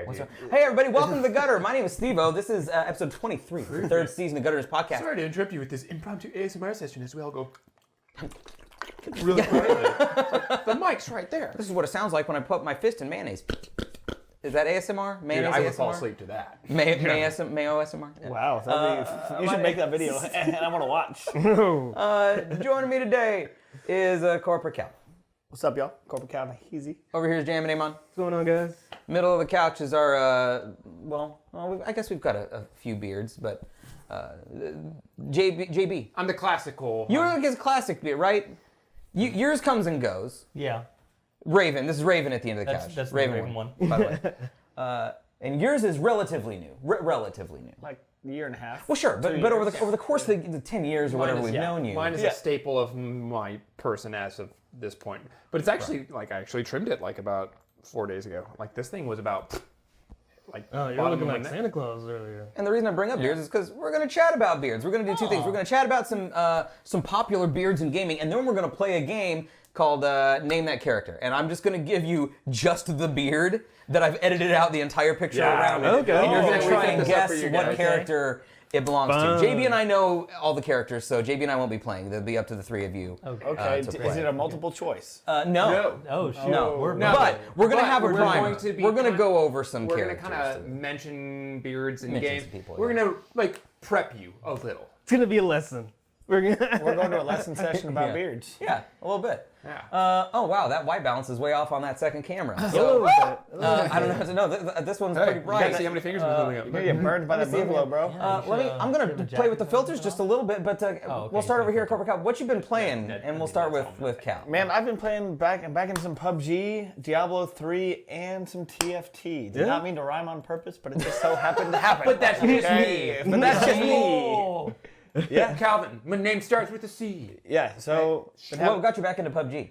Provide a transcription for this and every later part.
What's dude. up? Hey, everybody, welcome to The Gutter. My name is Steve-O. This is episode 23, the third season of Gutter's podcast. Sorry to interrupt you with this impromptu ASMR session as we all go really quietly. Like, the mic's right there. This is what it sounds like when I put my fist in mayonnaise. Is that ASMR? Mayonnaise Dude, I ASMR? would fall asleep to that. Mayo ASMR? Yeah. Wow, you should make that video, and I want to watch. Joining me today is Corporate Cal. What's up, y'all? Corporate Cow, easy. Over here is Jammin' Amon. What's going on, guys? Middle of the couch is our, I guess we've got a few beards, but JB. I'm the classical. You're like his classic beard, right? Yours comes and goes. Yeah. Raven. This is Raven at the end of the couch. That's the Raven one. By the way. And yours is relatively new. Relatively new. Like a year and a half. Well, sure, but over the course of the 10 years or whatever we've known you. Mine is a staple of my person as of this point. But it's actually, I actually trimmed it like about 4 days ago. Like, this thing was about, Oh, you were looking like Santa Claus earlier. And the reason I bring up beards is because we're going to chat about beards. We're going to do two things. We're going to chat about some popular beards in gaming, and then we're going to play a game called Name That Character. And I'm just going to give you just the beard that I've edited out the entire picture around it. Okay. And you're going to Oh, try we and set this up guess for you what guys. character it belongs Fun. to. JB and I know all the characters, so JB and I won't be playing. They'll be up to the three of you. Okay, to is play. it a multiple choice? No. Oh, shoot. No, No. but we're going to have a we're primer. going to be We're going to go over some We're going to characters. kind of mention beards and Mention games. some people, We're yeah. going to, prep you a little. It's going to be a lesson. We're going to a lesson session about Yeah. beards. Yeah, a little bit. Yeah. Oh wow, that white balance is way off on that second camera. A So little bit. I don't know how to know. This one's Hey, pretty you bright. guys see how many fingers we're holding up? You're gonna get burned by that buffalo, bro. I'm gonna play with the filters just a little bit, but we'll start over here, Corporate Cal. What you been playing? And we'll start with Cal. Man, I've been playing back in some PUBG, Diablo 3, and some TFT. Did not mean to rhyme on purpose, but it just so happened to happen. But that's just Okay, me. But that's just me. Oh. Yeah, Calvin, my name starts with a C. yeah. So What got you back into PUBG?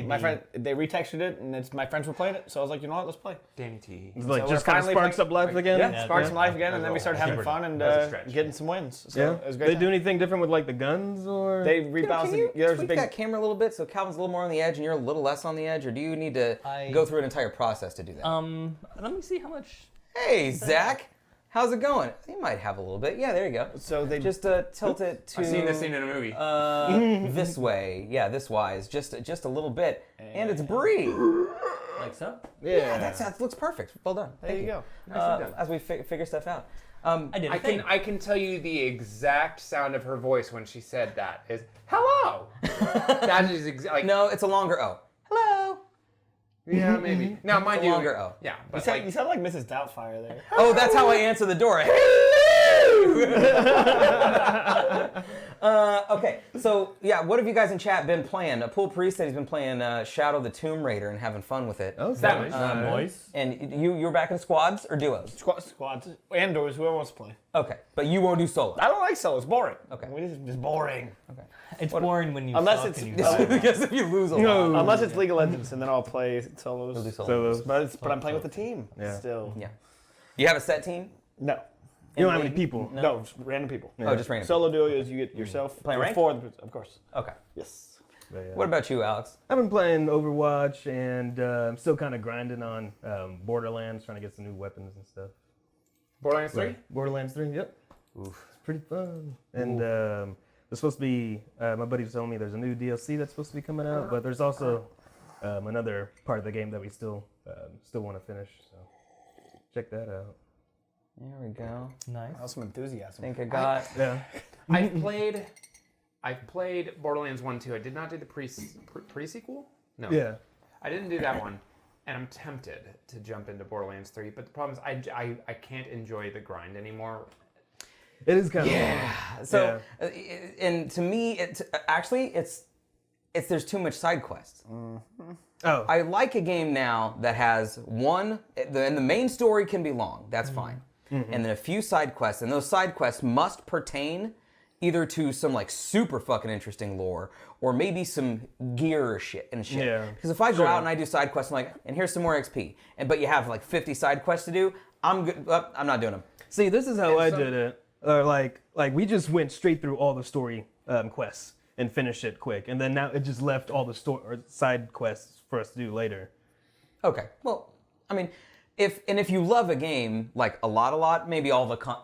my friend, they retextured it, and my friends were playing it. So I was like, you know what, let's play. Danny T. It's like So just we're kind of finally sparks like- up life again. Yeah, sparked some life again, and then we started having Super. fun and That was a stretch. getting some wins. So Yeah. it was great. They time. do anything different with like the guns or? They Can rebalanced you it. Yeah, there's a tweak big. that camera a little bit so Calvin's a little more on the edge and you're a little less on the edge, or do you need to go through an entire process to do that? Let me see how much. Hey, Zach, how's it going? You might have a little bit. Yeah, there you go. So they Just tilt it to. I've seen this scene in a movie. This way, yeah, this wise, just a little bit, and it's Bree. Like so? Yeah, that looks perfect. Well done. There you go. As we figure stuff out. I did. I can tell you the exact sound of her voice when she said that is hello. That is like No, it's a longer O. Hello. yeah maybe now mind a you longer O. yeah but You sound like Mrs. Doubtfire there. Oh, that's how I answer the door. Okay, so yeah, what have you guys in chat been playing? Pool Priest said he's been playing Shadow the Tomb Raider and having fun with it. Oh, Savage. nice. And you're back in squads or duos? Squads and doors, whoever wants to play. Okay, but you won't do solo. I don't like solo. It's boring. Okay. It's just boring. Okay. It's boring when you Unless suck it's- and you die. Because if you lose a lot. No. Unless it's League of Legends, and then I'll play solos. You'll do solo. But I'm playing with the team still. Yeah. You have a set team? No. You don't have any people. No, just random people. Oh, just random. Solo duo is you get yourself. Playing ranked? Four, of course. Okay. Yes. But, yeah. What about you, Alex? I've been playing Overwatch and I'm still kind of grinding on Borderlands, trying to get some new weapons and stuff. Borderlands 3 Borderlands 3, yep. Oof. It's pretty fun. And there's supposed to be, my buddy was telling me there's a new DLC that's supposed to be coming out, but there's also another part of the game that we still want to finish. So check that out. There we go. Nice. That was some enthusiasm. I think I got. Yeah. I've played Borderlands 1 2. I did not do the pre-sequel. No. Yeah. I didn't do that one, and I'm tempted to jump into Borderlands 3. But the problem is I can't enjoy the grind anymore. It is kind of So, and to me, it's there's too much side quests. Oh. I like a game now that has and the main story can be long. That's fine. And then a few side quests, and those side quests must pertain either to some like super fucking interesting lore, or maybe some gear shit. Yeah. Because if I go out and I do side quests, I'm like, and here's some more XP, but you have like 50 side quests to do, I'm good. I'm not doing them. See, this is how I did it. Like we just went straight through all the story quests and finished it quick, and then now it just left all the side quests for us to do later. Okay. Well, I mean, if you love a game like a lot, maybe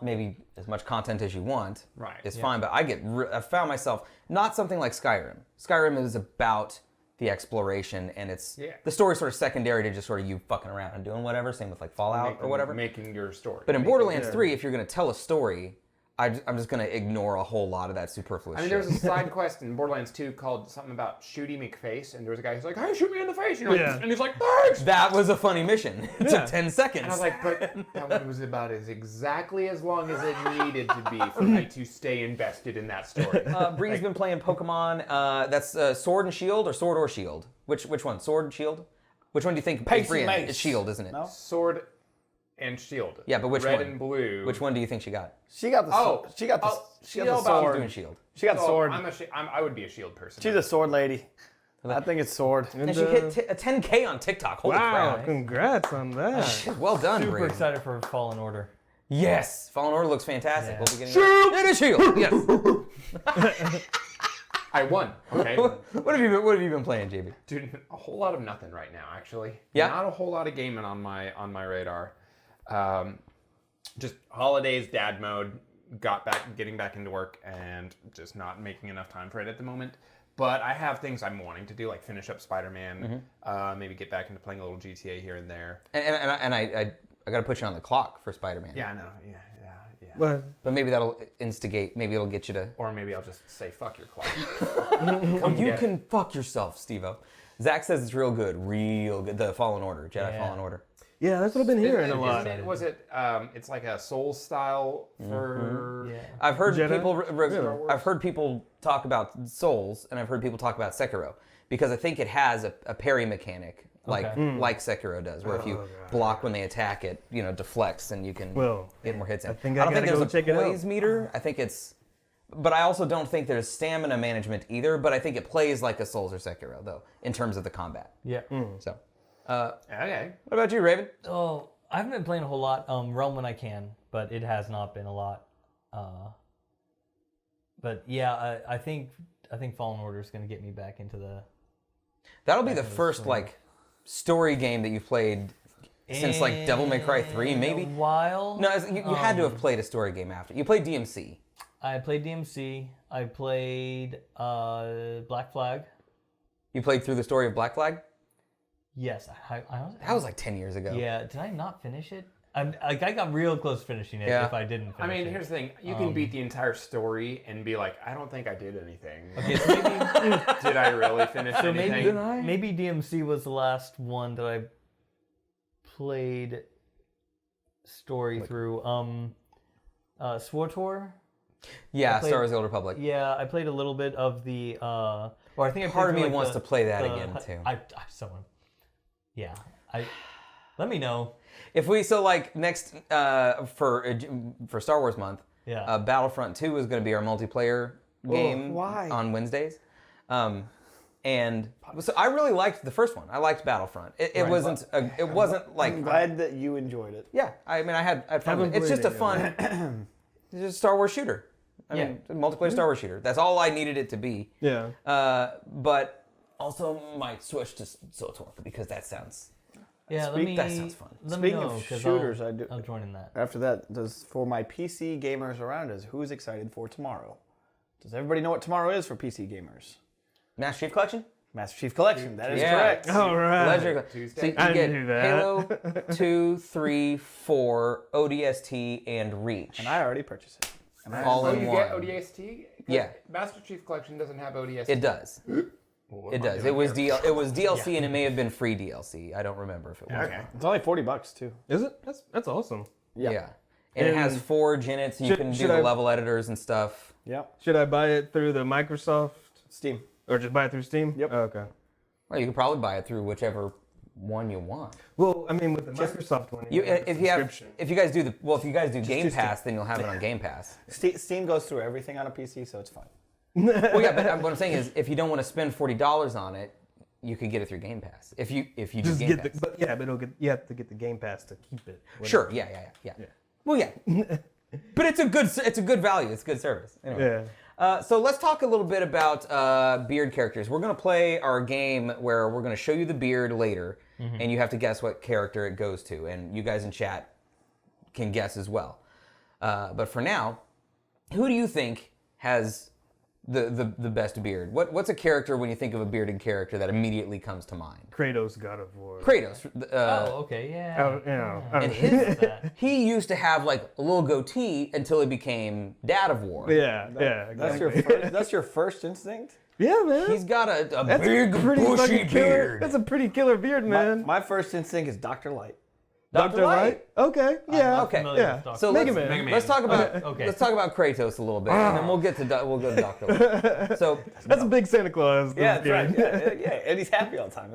maybe as much content as you want, Right, is fine. But I found myself not something like Skyrim. Skyrim is about the exploration, and the story's sort of secondary to just sort of you fucking around and doing whatever. Same with like Fallout or whatever. Making your story. But in Borderlands 3, if you're going to tell a story, I'm just going to ignore a whole lot of that superfluous shit. there was a side quest in Borderlands 2 called something about Shooty McFace, and there was a guy who's like, "Hey, shoot me in the face!" And, and he's like, "Thanks." That was a funny mission. It took 10 seconds. And I was like, "But that one was about exactly as long as it needed to be for me to stay invested in that story." Bree's been playing Pokemon. That's Sword and Shield, or Sword or Shield? Which one? Sword and Shield? Which one do you think? Pace Bree and in? Mace. It's Shield, isn't it? No? Sword and Shield. Yeah, but which Red one? and blue. Which one do you think she got? She got the she got the Shield. sword. She's doing Shield. She got the sword. I would be a Shield person. She's a sword lady. I think it's sword. And she hit a 10K on TikTok. Holy Wow, crap. congrats on that. Well done, Super Bree. excited for Fallen Order. Yes. Fallen Order looks fantastic. Yeah. We'll be getting it is Shield. Yes. I won. Okay. What have you been playing, JB? Dude, a whole lot of nothing right now, actually. Yeah? Not a whole lot of gaming on my radar. Just holidays, dad mode, getting back into work, and just not making enough time for it at the moment. But I have things I'm wanting to do, like finish up Spider-Man, maybe get back into playing a little GTA here and there. And I got to put you on the clock for Spider-Man. Yeah, I know. Yeah. Well, But maybe that'll instigate. Maybe it'll get you to. Or maybe I'll just say, fuck your clock. You can fuck yourself, Steve-O. Zach says it's real good. The Fallen Order, Jedi Fallen Order. yeah, that's what I've been hearing a lot. It's like a Soul style for... Yeah. I've heard Jedi? I've heard people talk about Souls, and I've heard people talk about Sekiro, because I think it has a parry mechanic like Sekiro does, where if you block when they attack, it deflects and you can get more hits in. I think don't think gotta there's go a check it out. poise meter. I think it's, but I also don't think there's stamina management either. But I think it plays like a Souls or Sekiro though in terms of the combat. Yeah. So, Okay. what about you, Raven? Oh, I haven't been playing a whole lot. Realm when I can, but it has not been a lot. But yeah, I think Fallen Order is going to get me back into the. That'll be the first like story game that you've played since like Devil May Cry 3, maybe. A while. No, you had to have played a story game after. You played DMC. I played DMC. I played Black Flag. You played through the story of Black Flag? Yes, That was like 10 years ago. Yeah, did I not finish it? I got real close to finishing it. Yeah. If I didn't finish it. Here's the thing. You can beat the entire story and be like, I don't think I did anything. Okay, so maybe Did I really finish anything? maybe DMC was the last one that I played story through. SWTOR. Yeah, played- Star Wars: The Old Republic. Yeah, I played a little bit of the. Or I think I played Part of through, me like, wants to play that the- again too. Someone. Yeah, let me know. If we next for Star Wars month, Yeah. Battlefront 2 is going to be our multiplayer game why? on Wednesdays. And so I really liked the first one. I liked Battlefront. It wasn't like I'm glad that you enjoyed it. yeah. I mean, I had fun. With it. It's played just a it, fun. It's just a Star Wars shooter. I mean, a multiplayer Star Wars shooter. That's all I needed it to be. Yeah. But also might switch to SWTOR because that sounds. Yeah, that sounds fun. Let me Speaking know, of 'cause shooters, I'll join in that. After that, for my PC gamers around us, who's excited for tomorrow? Does everybody know what tomorrow is for PC gamers? Master Chief Collection? Master Chief Collection. That is Yeah. correct. All right. Legendary. Tuesday. So you I get knew that. Halo 2, 3, 4, ODST, and Reach. And I already purchased it. And I all in You one. get ODST? 'Cause Yeah. Master Chief Collection doesn't have ODST. It does. Well, what It am I does. doing It was here? it was DLC and it may have been free DLC. I don't remember if it was. Okay. It's only $40 too. Is it? That's awesome. Yeah. And it has Forge in it, so you Should- can do should the I- level editors and stuff. Yep. Should I buy it through the Microsoft Steam. or just buy it through Steam? Yep. Oh, okay. Well, you could probably buy it through whichever one you want. Well, I mean, with the Microsoft one, You, have a if you have, subscription. if you guys do Game do Steam. Pass, then you'll have it on Game Pass. Steam goes through everything on a PC, so it's fine. Well, yeah, but what I'm saying is, if you don't want to spend $40 on it, you could get it through Game Pass. If you do just Game get Pass. but you have to get the Game Pass to keep it. Sure. Yeah. Well, yeah. But it's a good value. It's a good service. Anyway. So let's talk a little bit about beard characters. We're going to play our game where we're going to show you the beard later, and you have to guess what character it goes to. And you guys in chat can guess as well. But for now, who do you think has the best beard? What's a character when you think of a bearded character that immediately comes to mind? Kratos, God of War. Kratos. Okay, yeah. Oh, yeah. And he used to have like a little goatee until he became Dad of War. Yeah, That's exactly. that's your first instinct? Yeah, man. He's got a That's big, pretty bushy fucking killer. beard. That's a pretty killer beard, man. My first instinct is Dr. Light. Dr. Light? Okay, yeah. Okay. Yeah. So Mega let's, Man. let's talk about Okay. let's talk about Kratos a little bit, and then we'll go to Dr. Light. So That's a big Santa Claus. Yeah, this that's beard. right. Yeah, and he's happy all the time.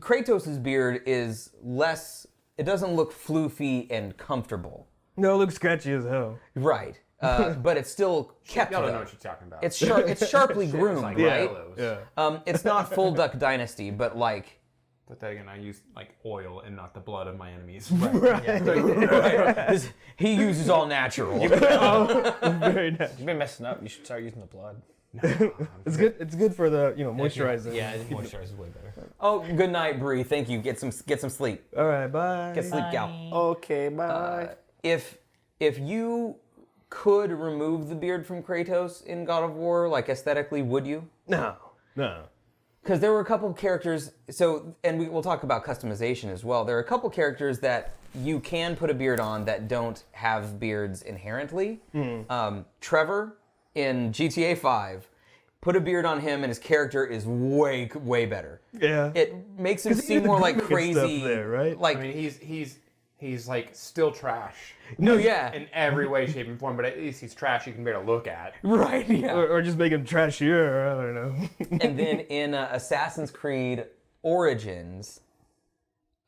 Kratos' beard is less. It doesn't look floofy and comfortable. No, it looks scratchy as hell. Right. But it's still kept. Y'all don't though. know what you're talking about. It's sharp. It's sharply groomed, like right? yellows. Yeah. It's not full Duck Dynasty, but like. But then again, I use like oil and not the blood of my enemies. He uses all natural. Very nice. You've been messing up. You should start using the blood. It's good. It's good for the moisturizing. Yeah, I think moisturizer is way better. Oh, good night, Bree. Thank you. Get some sleep. All right. Bye. Get sleep, gal. Okay, bye. If you could remove the beard from Kratos in God of War, like aesthetically, would you? No. Because there were a couple of characters. And we'll talk about customization as well. There are a couple characters that you can put a beard on that don't have beards inherently. Trevor in GTA 5. Put a beard on him, and his character is way better. Yeah. It makes him 'Cause he seem did more the like gimmick and stuff crazy. there, right? Like I mean, he's like still trash no, yeah, in every way, shape, and form. But at least he's trash you can bear to look at. right, yeah. Or just make him trashier. I don't know. And then in Assassin's Creed Origins,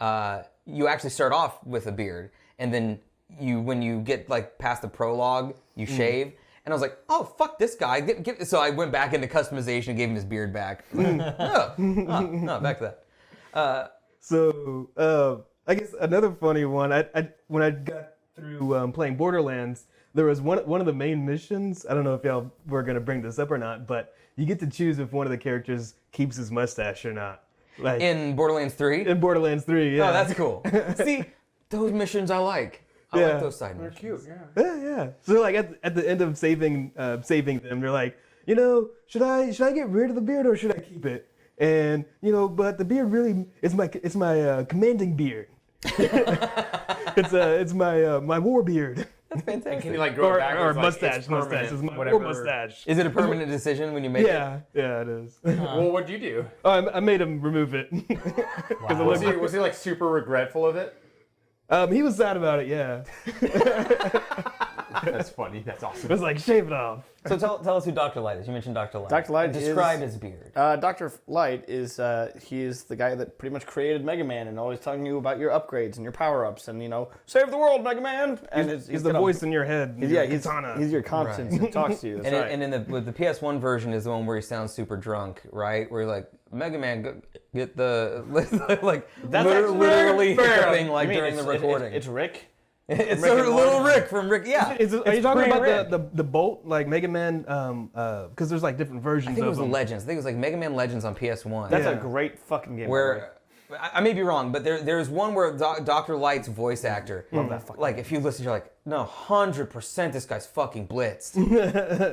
you actually start off with a beard, and then when you get like past the prologue, you shave. And I was like, oh, fuck this guy. So I went back into customization and gave him his beard back. No, back to that. So I guess another funny one. When I got through playing Borderlands, there was one of the main missions. I don't know if y'all were gonna bring this up or not, but you get to choose if one of the characters keeps his mustache or not. Like In Borderlands 3? in Borderlands 3, yeah. Oh, that's cool. See, those missions I like. I like those side missions. Cute, yeah. Yeah. So like at the end of saving them, they're like, should I get rid of the beard or should I keep it? And but the beard really is my commanding beard. it's my war beard. That's fantastic. Can you like grow it back? Or It's like, mustache. it's Mustache permanent, is my whatever. war mustache. Is it a permanent decision when you make it? Yeah, it is. Well, what'd you do? Oh, I made him remove it. Was he like super regretful of it? He was sad about it. Yeah. That's funny. That's It awesome. was like shave it off. So tell us who Dr. Light is. You mentioned Dr. Light. Dr. Light Describe is- his beard. Dr. Light is he is the guy that pretty much created Mega Man and always telling you about your upgrades and your power-ups and save the world, Mega Man. And He's the voice in your head. He's katana. your conscience and talks to you. That's right. And with the PS1 version is the one where he sounds super drunk, right? Where you're like, Mega Man, get the like literally happening like You mean during the it's- recording. It's Rick. It's Rick and little Morty. Rick from Rick. Yeah. Are you talking pretty about Rick. the Bolt, like Mega Man? Because there's like different versions I think it of was them. Legends. I think it was like Mega Man Legends on PS1. That's Yeah. a great fucking game. where I may be wrong, but there's one where Dr. Light's voice actor, like if you listen, you're like, no, 100% this guy's fucking blitzed.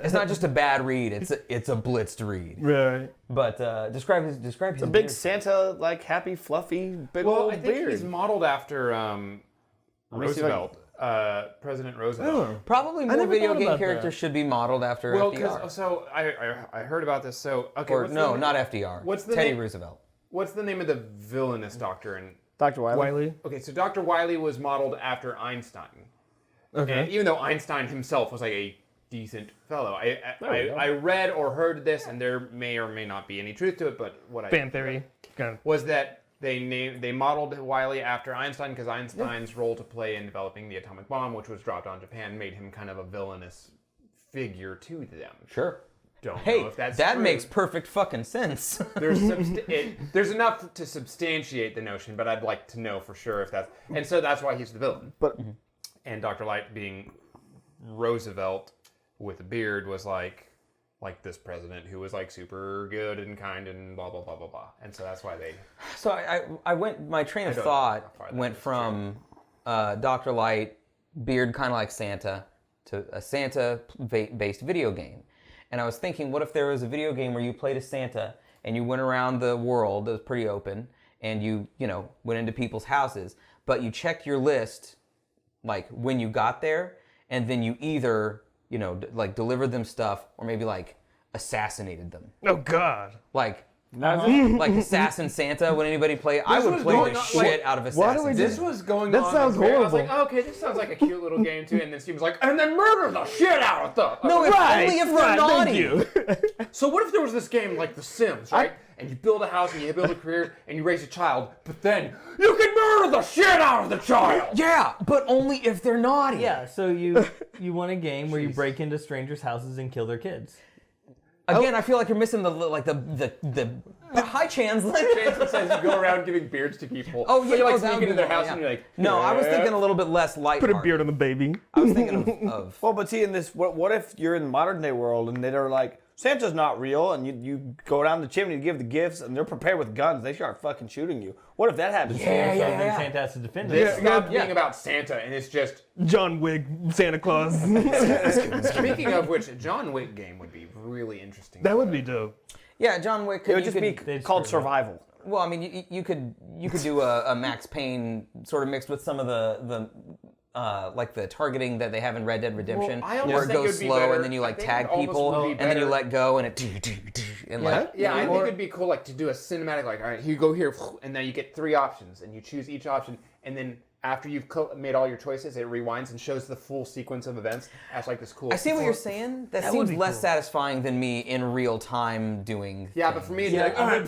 It's not just a bad read; it's a blitzed read. Right. But describe his a big Santa, like happy, fluffy, big Well, old I think beard. he's modeled after me see if I Roosevelt, President Roosevelt. Probably more never video thought game about characters should be modeled after Well, FDR. because so I heard about this. So okay, Or what's no, the, not FDR. what's the Teddy name? Roosevelt. What's the name of the villainous doctor? And Dr. Wiley. Wiley. okay, so Dr. Wiley was modeled after Einstein. Okay. And even though Einstein himself was like a decent fellow, we go. I read or heard this, and there may or may not be any truth to it, but what I Fan theory. Kind of. was that they modeled Wiley after Einstein because Einstein's role to play in developing the atomic bomb, which was dropped on Japan, made him kind of a villainous figure to them. Sure. Don't Hey, know if that's that true. makes perfect fucking sense. There's enough to substantiate the notion, but I'd like to know for sure if that's, and so that's why he's the villain. But And Dr. Light being Roosevelt with a beard was like this president who was like super good and kind and blah blah blah blah blah. And so that's why they. So I went. My train of don't know thought how far that went is from Dr. Light, beard kind of like Santa, to a Santa-based video game. And I was thinking, what if there was a video game where you played as Santa and you went around the world, it was pretty open, and you went into people's houses, but you checked your list like when you got there, and then you either, like delivered them stuff or maybe like assassinated them. Oh God. Like Assassin Santa, would anybody play? I would was play going the on- shit out of why do Assassin we Santa. This was going That on. sounds I was like, horrible. okay, this sounds like a cute little game too. And then Steve was like, and then murder the shit out of them. No, Right, only if they're right, naughty. thank you. So what if there was this game like The Sims, right? And you build a house and you build a career and you raise a child, but then you can murder the shit out of the child. Yeah, but only if they're naughty. Yeah, so you want a game where you break into strangers' houses and kill their kids. Again, I feel like you're missing the hi Chanslin. Jason says you go around giving beards to people. Oh yeah, so you like that would sneak be into their one, house yeah. and you're like, No, I was "Yeah." thinking a little bit less lighthearted. Put a beard on the baby. I was thinking of Well, but see, in this, what if you're in the modern day world and they're like, Santa's not real, and you go down the chimney to give the gifts, and they're prepared with guns. They start fucking shooting you. What if that happens? So then yeah. Santa has to defend This himself. stopped being about Santa and it's just. John Wick, Santa Claus. Speaking of which, a John Wick game would be really interesting. That would be dope. yeah, John Wick. It would you just could- be called survival. Well, I mean, you could do a Max Payne sort of mixed with some of the like the targeting that they have in Red Dead Redemption, Well, I almost where it think it goes would be slow better- and then you I like think tag it almost people would be and then you better- let go and it and like Yeah, I think it'd be cool, like to do a cinematic, like, all right, you go here, and then you get 3 options, and you choose each option, and then after you've made all your choices, it rewinds and shows the full sequence of events as like this cool. I see what you're saying. That would seems be less cool. satisfying than me in real time doing. Yeah, but for me, it'd be like, all right,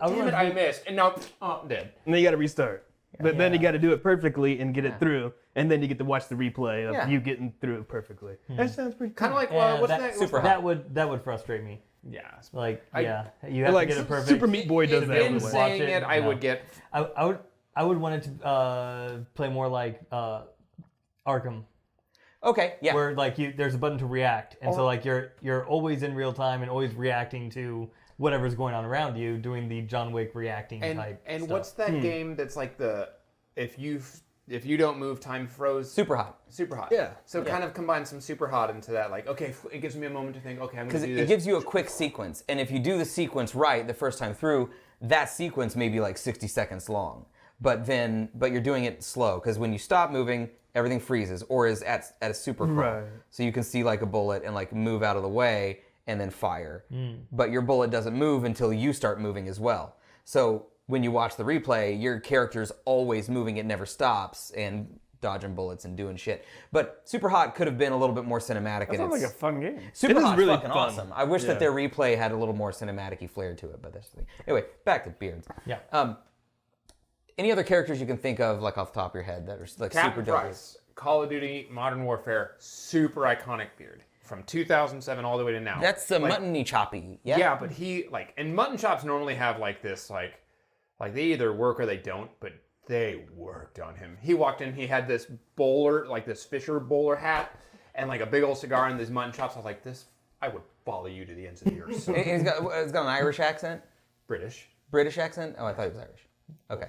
damn it, I missed, and now I'm dead. And then you got to restart. But then you Yeah. got to do it perfectly and get it through, and then you get to watch the replay of Yeah. you getting through it perfectly. That sounds pretty Kind cool. of like, Yeah, what's that- that? Super what's hot. That would frustrate me. Yeah. Like, I- yeah, you have Like to get it perfect. Super Meat Boy does that. In in a way. saying Watch it, it, I no. would get. I would want it to play more like Arkham, Okay, yeah. where like there's a button to react, and so like you're always in real time and always reacting to whatever's going on around you, doing the John Wick reacting type. And stuff. what's that game that's like the if you don't move, time froze. Super hot. Super hot. Yeah. So kind of combine some super hot into that. Like, okay, it gives me a moment to think. Okay, I'm going Because to do it this. gives you a quick sequence, and if you do the sequence right the first time through, that sequence may be like 60 seconds long. But you're doing it slow because when you stop moving, everything freezes or is at a super crawl. Right. So you can see like a bullet and like move out of the way and then fire. But your bullet doesn't move until you start moving as well. So when you watch the replay, your character's always moving; it never stops and dodging bullets and doing shit. But Super Hot could have been a little bit more cinematic. That sounds like a fun game. Super It is Hot's really fucking fun. awesome. I wish Yeah. that their replay had a little more cinematic-y flair to it, but that's the thing. Anyway, back to beards. Yeah. Any other characters you can think of, like off the top of your head, that are like Captain super dope? Price, Call of Duty, Modern Warfare, super iconic beard from 2007 all the way to now. That's the Like, muttony choppy. Yeah. Yeah, but he like, and mutton chops normally have like this like they either work or they don't, but they worked on him. He walked in, he had this bowler, like this Fisher bowler hat, and like a big old cigar and these mutton chops. I was like, this, I would follow you to the ends of the earth. So He's got an Irish accent, British. British accent. Oh, I thought he was Irish. Okay.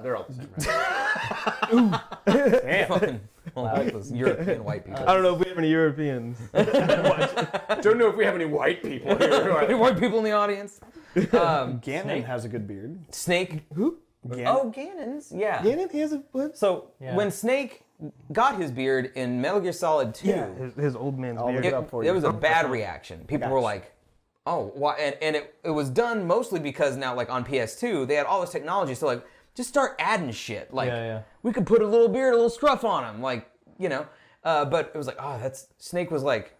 They're all the same, right? Fucking those European white people. I don't know if we have any Europeans. Don't know if we have any white people here. Any white people in the audience? Ganon has a good beard. Snake. Who? Oh, Ganon's. Yeah. Ganon has a what? So Yeah. when Snake got his beard in Metal Gear Solid 2, His old man's I'll beard. look it up for you. it was a bad reaction. People were like, oh, why? And it was done mostly because now, like on PS2, they had all this technology. So, like, just start adding shit. Like, Yeah. we could put a little beard, a little scruff on him. Like, you know. But it was like, oh, Snake was like,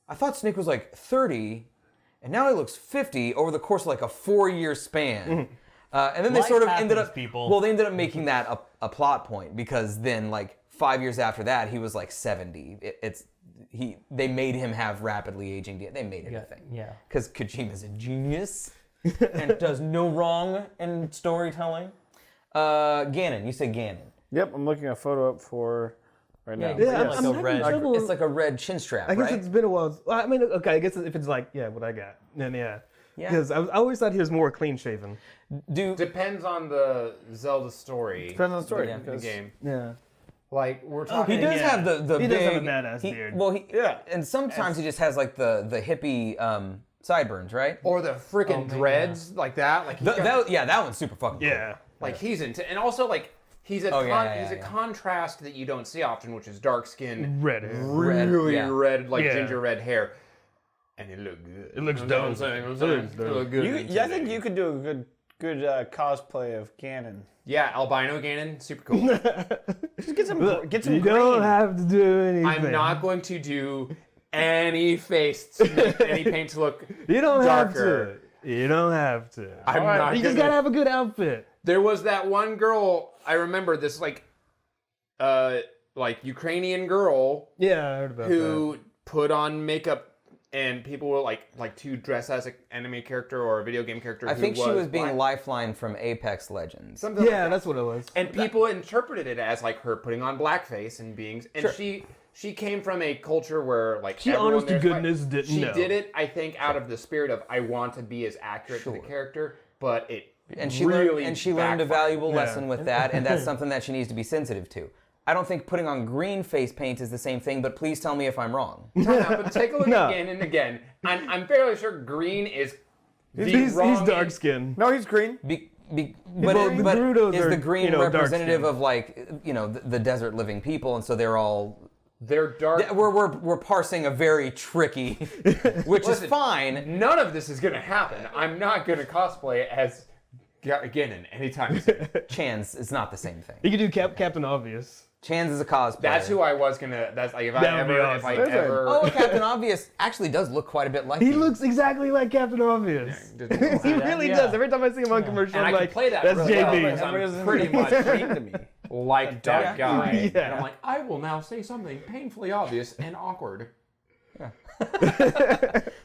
I thought Snake was like 30, and now he looks 50 over the course of like a 4-year span. And then they Life sort of happens, ended up, people. well, they ended up making that a plot point because then like 5 years after that, he was like 70. They made him have rapidly aging DNA. They made it a thing. Yeah. Because Kojima's a genius and does no wrong in storytelling. Ganon, you said Ganon. Yep, I'm looking a photo up for right Yeah, now. you Yeah, said I'm like a having red. trouble- It's like a red chin strap, I guess right? it's been a while. Well, I mean, okay, I guess if it's like, yeah, what I got, then yeah. Yeah. Because I always thought he was more clean shaven. Depends on the Zelda story. Depends on the story. Yeah. in the game. Yeah. Like we're talking. He does Yeah. have the He big, does have a badass beard. Well, Yeah. and sometimes he just has like the hippie sideburns, right? Or the freaking maybe, dreads like that. Like he's got- That one's super fucking cool. Yeah. like he's into, and also like he's a he's a contrast that you don't see often, which is dark skin, Red hair. really yeah. red, like Yeah. ginger red hair, and it looked good. It looks You know what I'm dope. saying? It looks It dope. looked good. I think you could do a good cosplay of Ganon. Yeah, albino Ganon, super cool. Just get some You green. don't have to do anything. I'm not going to do any face to make any paint to look. You don't darker. have to. You don't have to. I'm not. You just gonna- gotta have a good outfit. There was that one girl I remember. This like Ukrainian girl Yeah, I heard about that. who put on makeup, and people were like to dress as an anime character or a video game character. I think she was being black. Lifeline from Apex Legends. Something like Yeah, that. that's what it was. And people interpreted it as like her putting on blackface and being, and she came from a culture where like She everyone honest to there's goodness white. didn't She know. did it, I think, out of the spirit of I want to be as accurate to the character, but it And she really learned a backfired. valuable lesson with that, and that's something that she needs to be sensitive to. I don't think putting on green face paint is the same thing, but please tell me if I'm wrong. Time out, but take a look No. again and again. I'm fairly sure green is the He's wrong dark skinned. No, he's green. But the Gerudos is are, the green you know, representative dark-skinned. of like the desert living people, and so they're all They're dark. we're parsing a very tricky, which is Listen, fine. None of this is gonna happen. I'm not gonna cosplay as Ganon anytime soon. Chance is not the same thing. You could do Captain Obvious. Chance is a cosplayer. That's who I was gonna. That's like if I That would be ever, if I awesome. ever. Oh, Captain Obvious actually does look quite a bit like He you. looks exactly like Captain Obvious. he really Yeah. does. Every time I see him on commercial, And I I'm can like, play that that's really well, JB. because I'm pretty much to me. like that guy. Yeah. And I'm like, I will now say something painfully obvious and awkward.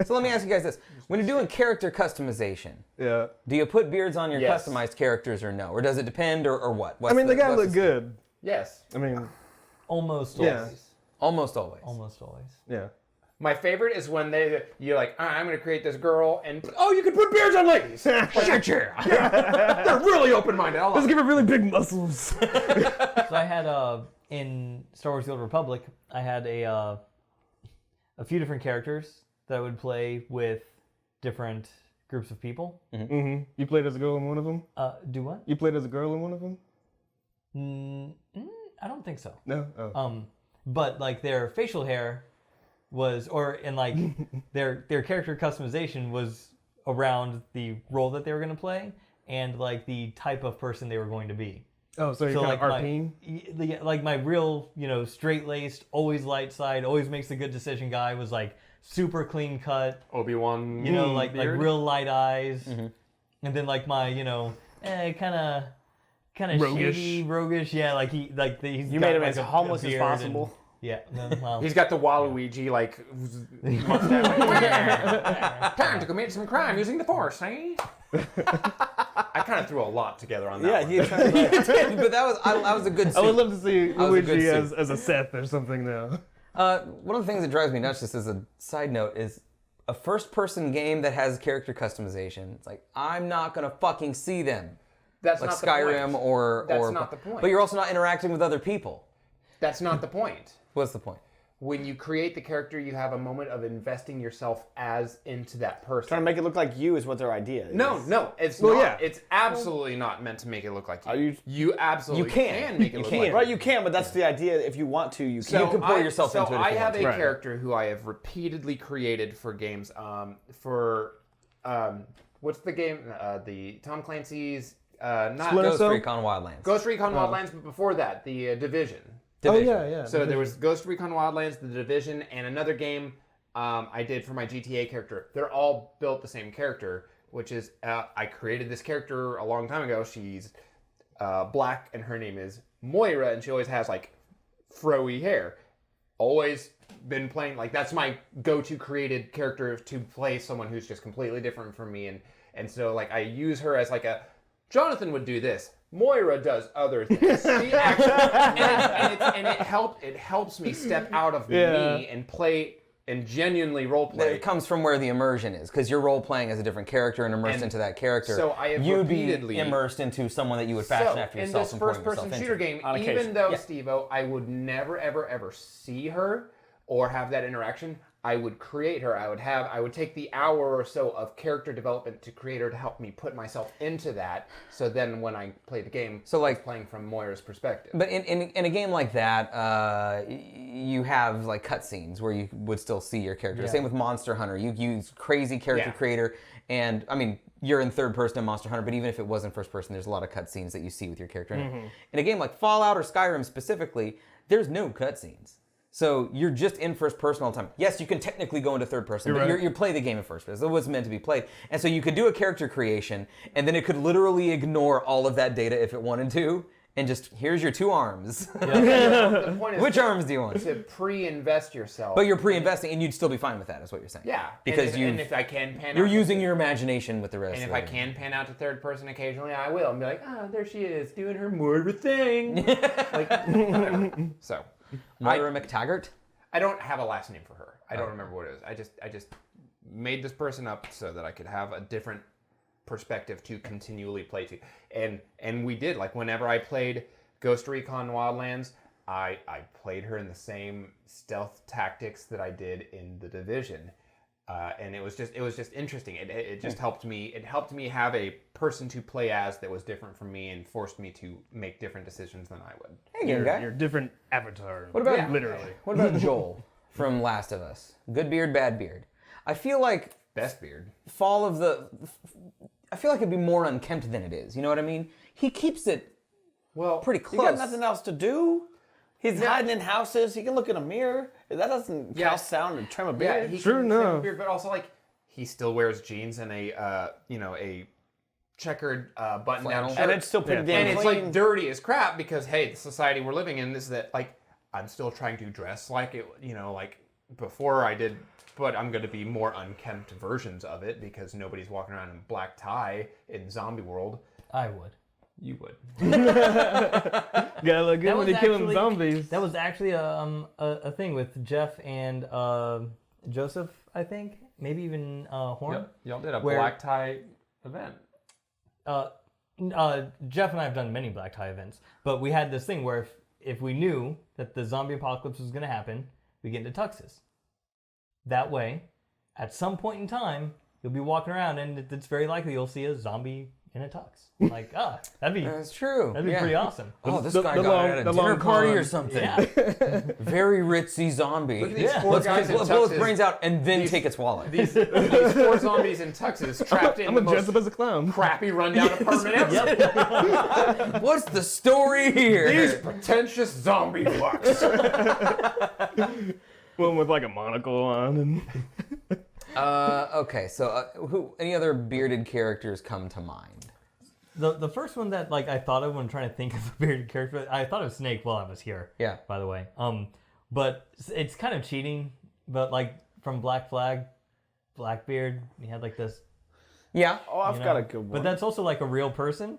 So let me ask you guys this: when you're doing character customization, Yeah. do you put beards on your Yes. customized characters or no, or does it depend, or what? I mean, they gotta look good. Yes. I mean, Almost Yeah. always. Almost always. Almost always. yeah. My favorite is when you're like, all right, I'm gonna create this girl, and oh, you can put beards on ladies. Shit, yeah. They're really open-minded. I love Let's it. give her really big muscles. So I had in Star Wars: The Old Republic, I had a few different characters that I would play with different groups of people. Mm-hmm. You played as a girl in one of them? Do what? You played as a girl in one of them? I don't think so. No? Oh. But like their facial hair was, like their character customization was around the role that they were going to play and like the type of person they were going to be. Oh, so you're like kind of RPing? like my real, straight-laced, always light side, always makes a good decision guy was like super clean cut, Obi-Wan. like real light eyes. And then like my, kind of Roguish. shady, roguish, yeah, like he's You got, made him like, as a homeless as beard possible. and- yeah, no, well, He's got the Waluigi like mustache. Like, time to commit some crime using the Force, eh? I kind of threw a lot together on that. Yeah, one. he tried to But that was a good I suit. would love to see was a good Luigi suit. as a Seth or something now. One of the things that drives me nuts, just as a side note, is a first-person game that has character customization. It's like, I'm not gonna fucking see them. That's Like not Skyrim the point. or That's not the point. But you're also not interacting with other people. That's not the point. What's the point? When you create the character, you have a moment of investing yourself as into that person. trying to make it look like you is what their idea is. No, it's Well, not. yeah. It's absolutely not meant to make it look like you. Are you- You absolutely You can. make it You look can. like Right, you can, but that's the idea. If you want to, you can. You can pour yourself into it if I you have want a to. character who I have repeatedly created for games. What's the game? The Tom Clancy's not Splinter Ghost Cell? Recon Wildlands. Ghost Recon Wildlands, but before that, the Division. Oh, Division. yeah. So there was Ghost Recon Wildlands, The Division, and another game I did for my GTA character. They're all built the same character, which is I created this character a long time ago. She's black, and her name is Moira, and she always has like fro-y hair. Always been playing like that's my go-to created character to play someone who's just completely different from me, and so like I use her as like a Jonathan would do this. Moira does other things. She actually, it helps me step out of me and play and genuinely role play. It comes from where the immersion is, because you're role playing as a different character and immersed into that character. So I have you'd repeatedly be immersed into someone that you would fashion after yourself. In this first-person shooter game, even though Steve-O, I would never, ever, ever see her or have that interaction, I would create her. I would take the hour or so of character development to create her to help me put myself into that. So then when I play the game, so like I was playing from Moira's perspective. But in a game like that, you have like cutscenes where you would still see your character. Same with Monster Hunter. You use crazy character creator, and I mean you're in third person in Monster Hunter, but even if it was in first person, there's a lot of cutscenes that you see with your character. In a game like Fallout or Skyrim specifically, there's no cutscenes. So you're just in first person all the time. Yes, you can technically go into third person, but you play the game in first person. It was meant to be played. And so you could do a character creation, and then it could literally ignore all of that data if it wanted to, and just, here's your 2 arms. The point is Which arms do you want? to pre-invest yourself. But you're pre-investing, and you'd still be fine with that, is what you're saying. Yeah. Because and if I can pan you're out using your imagination with the rest and of if it. I can pan out to third person occasionally, I will. And be like, there she is, doing her Moira thing. Like, whatever. So. Moira McTaggart? I don't have a last name for her. I don't remember what it is. I just made this person up so that I could have a different perspective to continually play to. And we did. Like whenever I played Ghost Recon Wildlands, I played her in the same stealth tactics that I did in The Division. And it was just interesting. It just helped me. It helped me have a person to play as that was different from me and forced me to make different decisions than I would. Hey, game guy. Your different avatar. What about literally? What about Joel from Last of Us? Good beard, bad beard. I feel like Best beard. I feel like it'd be more unkempt than it is. You know what I mean? He keeps it pretty close. You got nothing else to do. He's hiding in houses. He can look in a mirror. That doesn't count sound and trim a beard. Yeah, he Sure, can no. trim a beard, but also like he still wears jeans and a checkered button-down shirt. And it's still pretty damn and it's clean. like dirty as crap because hey, the society we're living in is that like I'm still trying to dress like it, like before I did, but I'm going to be more unkempt versions of it because nobody's walking around in black tie in zombie world. I would. You would. Gotta look good when you're killing zombies. That was actually a thing with Jeff and Joseph, I think. Maybe even Horn. Yep. Y'all did a Where- black tie event. Jeff and I have done many black tie events, but we had this thing where if we knew that the zombie apocalypse was going to happen, we get into tuxes. That way, at some point in time, you'll be walking around and it's very likely you'll see a zombie in a tux. Like, That's true. that'd be pretty awesome. Oh, this The- guy the got long- it at a the dinner long party con. or something. Yeah. Very ritzy zombie. Look at these four guys in Blow its tuxes. brains out and then take its wallet. These 4 zombies in tuxes trapped in I'm the gonna dress most up as a clown. crappy rundown apartment ever. What's the story here? These pretentious zombie fucks. One with like a monocle on. And Okay, so any other bearded characters come to mind? The first one that like I thought of when trying to think of a bearded character, I thought of Snake while I was here. Yeah. By the way, but it's kind of cheating. But like from Black Flag, Blackbeard, he had like this. Yeah, Oh, I've got a good one. But that's also like a real person.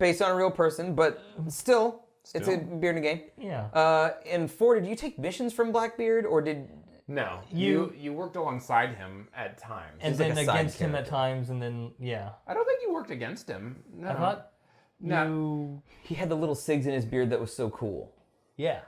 based on a real person, but still. It's a bearded game. Yeah. In 4, did you take missions from Blackbeard, or did... No, you worked alongside him at times. And He's then like a side against him at character. times, and then I don't think you worked against him. No. I thought No. He had the little cigs in his beard that was so cool. yeah,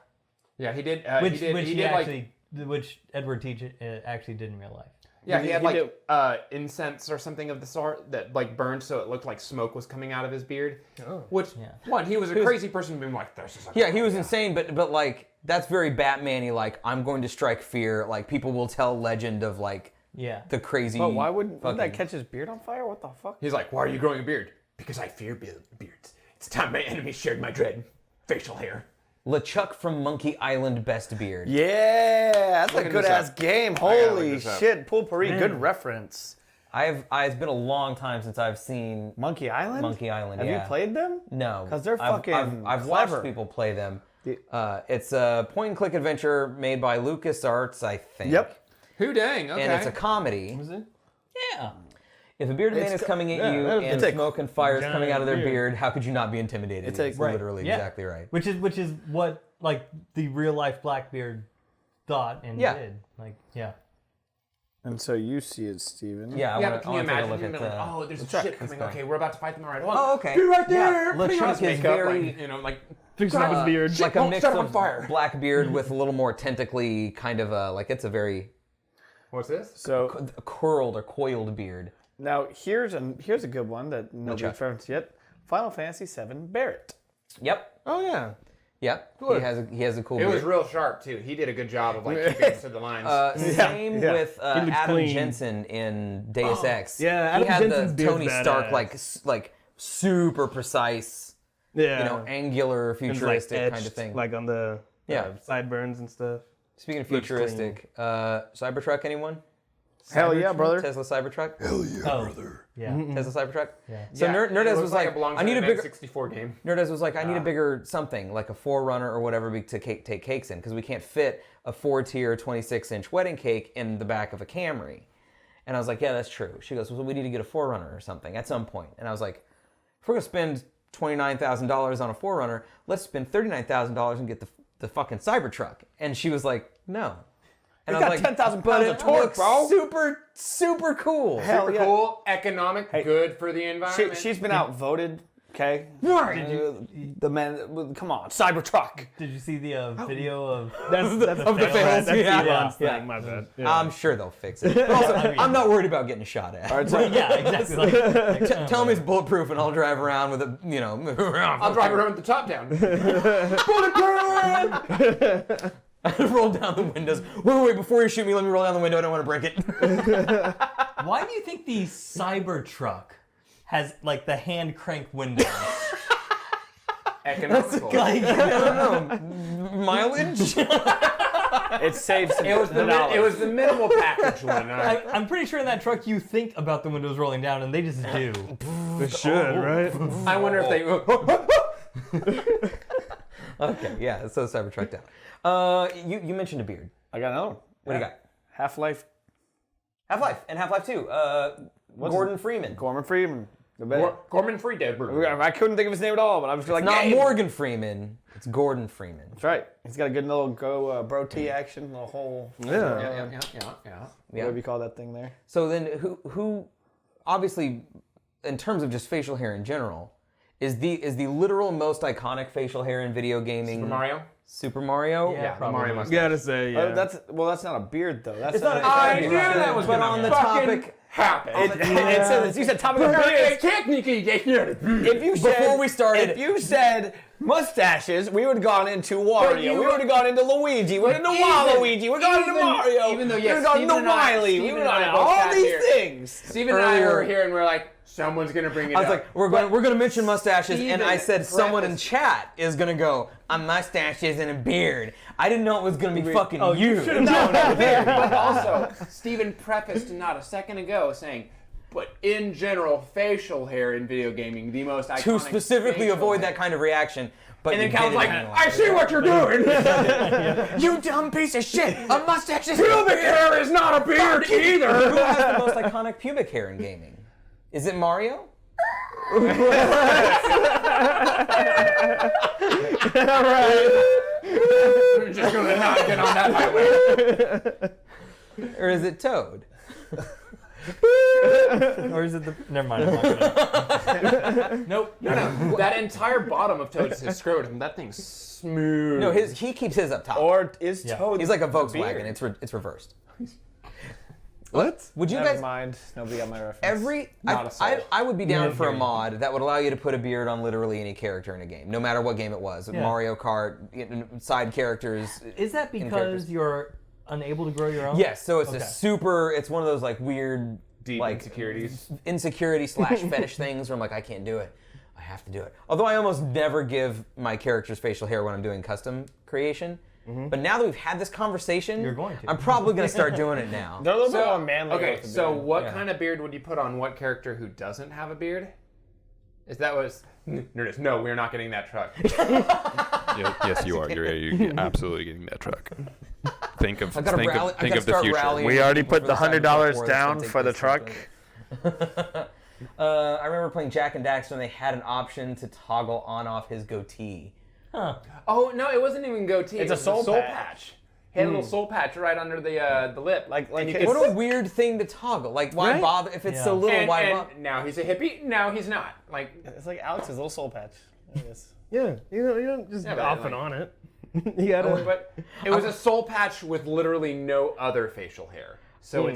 Yeah, he did. which he did actually which Edward Teach actually did in real life. Yeah, he had he like incense or something of the sort that like burned, so it looked like smoke was coming out of his beard. Oh. Which one? He was a crazy person, being like, "This is." Yeah, he was insane, but like that's very Batman-y. Like, I'm going to strike fear. Like, people will tell legend of like the crazy. But why wouldn't fucking... that catch his beard on fire? What the fuck? He's like, "Why are you growing a beard?" Because I fear beards. It's time my enemies shared my dread. Facial hair. LeChuck from Monkey Island, best beard. Yeah, that's a Looking good this ass up. game. gotta look Holy this up. shit, Poolpuri, good reference. It's been a long time since I've seen Monkey Island. Monkey Island. Have yeah. you played them? No, 'Cause they're fucking I've clever. watched people play them. It's a point-and-click adventure made by LucasArts, I think. Yep. Who dang? Okay. And it's a comedy. Was it? Yeah. If a bearded man is coming at you and smoke and fire is coming out of their beard, how could you not be intimidated? It's literally exactly right. Which is what like the real life Blackbeard thought and did. Like And so you see it, Steven. Yeah, But can you imagine look him at like, oh, there's a ship coming. Okay, we're about to fight them right. Oh, okay. Be right there. Yeah. LeChuck is very, like, you know, like Fixing up his beard. like a mix of fire. black beard with a little more tentacly kind of like it's a very What's this? So curled or coiled beard. now here's a good one that nobody's referenced yet. Final Fantasy VII Barrett. Yep. Oh yeah. Yep. He has a cool It beard. was real sharp too. He did a good job of like keeping to the lines. Same with looks Adam clean. Jensen in Deus Ex. yeah, he Adam had Jensen's the Tony beard's Stark badass. like super precise, Yeah. angular, And, like, futuristic kind etched, of thing. Like on the Yeah. sideburns and stuff. Speaking of looks futuristic, Cybertruck, anyone? Hell yeah, brother. Tesla Cybertruck. Yeah. Tesla Cybertruck. Yeah. So Nerdez was like, I need a bigger. 64 game. Nerdez was like, I need a bigger something, like a Forerunner or whatever to take cakes in, because we can't fit a 4-tier 26-inch wedding cake in the back of a Camry. And I was like, yeah, that's true. She goes, well, we need to get a Forerunner or something at some point. And I was like, if we're gonna spend $29,000 on a Forerunner, let's spend $39,000 and get the fucking Cybertruck. And she was like, no. And It's I was got like, 10,000 but pounds it of torque, looks bro. super cool. Hell Super yeah. cool, economic, good for the environment. She's been outvoted. Okay. The man. Come on, Cybertruck. Did you see the video of? That's Of the fails, That's yeah. Elon's Yeah. thing, my bad. Yeah. I'm sure they'll fix it. But also, I'm not worried about getting shot at. All right, so Yeah, exactly. Like, Tell me it's bulletproof and I'll drive around with it, I'll drive around with the top down. I roll down the windows. Wait, before you shoot me, let me roll down the window. I don't want to break it. Why do you think the Cybertruck has like the hand crank windows? Economical. Like, I don't know. Mileage? it saves It was the minimal package one. I'm pretty sure in that truck you think about the windows rolling down and they just do. They should, right? I wonder if they. Okay, yeah, so Cybertruck down. You mentioned a beard. I got another one. What do you got? Half-Life. Half-Life and Half-Life 2. Gordon Freeman. Gorman Freeman. The best. Gorman Freeman. I couldn't think of his name at all, but I was like, Not yeah. Morgan Freeman. It's Gordon Freeman. That's right. He's got a good little bro T action, little whole. Yeah. Whatever you call that thing there. So then, who, obviously, in terms of just facial hair in general, is the literal most iconic facial hair in video gaming? Super Mario? Super Mario? Yeah, The probably. Mario mustache. Gotta say, yeah. That's not a beard though. That's not a- I It's knew not a that was but gonna on the fucking topic- happen. It says you said topic of beards. Technically, If you said Before we started- if you said mustaches, we would have gone into Wario. you- We would have gone into Luigi. We would have gone into Waluigi. We would have gone into Mario. even though, we yes, would have gone into Steven and I- Wily. We Steven would and have I gone both all sat these here. things. Steven and I were here and we're like, someone's gonna bring it I was up. like, we're gonna mention mustaches, and I Steven said someone in prefaced- chat is gonna go a mustaches and a beard. I didn't know it was gonna be fucking Oh, you you. should have known. But also, Steven prefaced not a second ago saying, but in general, facial hair in video gaming, the most iconic. To specifically facial avoid hair. that kind of reaction. But And then you Cal's did like, it anyway. I see what you're doing. You dumb piece of shit! A mustache is Pubic hair is not a beard Who either. has the most iconic pubic hair in gaming? Is it Mario? We're just gonna not get on that highway. Or is it Toad? Or is it the? Never mind. I'm not gonna... Nope. No. That entire bottom of Toad's his scrotum. That thing's smooth. No, he keeps his up top. Or is Toad? He's like a beard? Volkswagen. It's reversed. What? Would you Never guys mind. Nobody got my reference. Not a soul. I would be down for a mod that would allow you to put a beard on literally any character in a game, no matter what game it was. Yeah. Mario Kart, side characters. Is that in because characters. you're unable to grow your own? Yes, so it's Okay. it's one of those like weird Deep like insecurities. / fetish things where I'm like, I can't do it. I have to do it. Although I almost never give my characters facial hair when I'm doing custom creation. But now that we've had this conversation, You're going to. I'm probably going to start doing it now. They're a little bit more manly. Okay, with the so beard. what Yeah. kind of beard would you put on what character who doesn't have a beard? Is that was Nerdist? No, we're not getting that truck. Yes, you are. You're absolutely getting that truck. Think of I gotta think rally- of I think gotta of the start future. rallying. We already people put the for the $100 Cybertruck down war, for the it's truck. gonna take I remember playing Jack and Daxter, and they had an option to toggle on off his goatee. Huh. Oh no, it wasn't even goatee. It's it a was soul soul patch. He had a little soul patch right under the lip. Like And you his- could What a weird thing to toggle. Like, why Right? bother if it's Yeah. so little? and, Why and bother? now he's a hippie. Now he's not. Like It's like Alex's little soul patch. It is. Yeah, you don't just Yeah, but off like- and on it. You gotta. but it was a soul patch with literally no other facial hair. So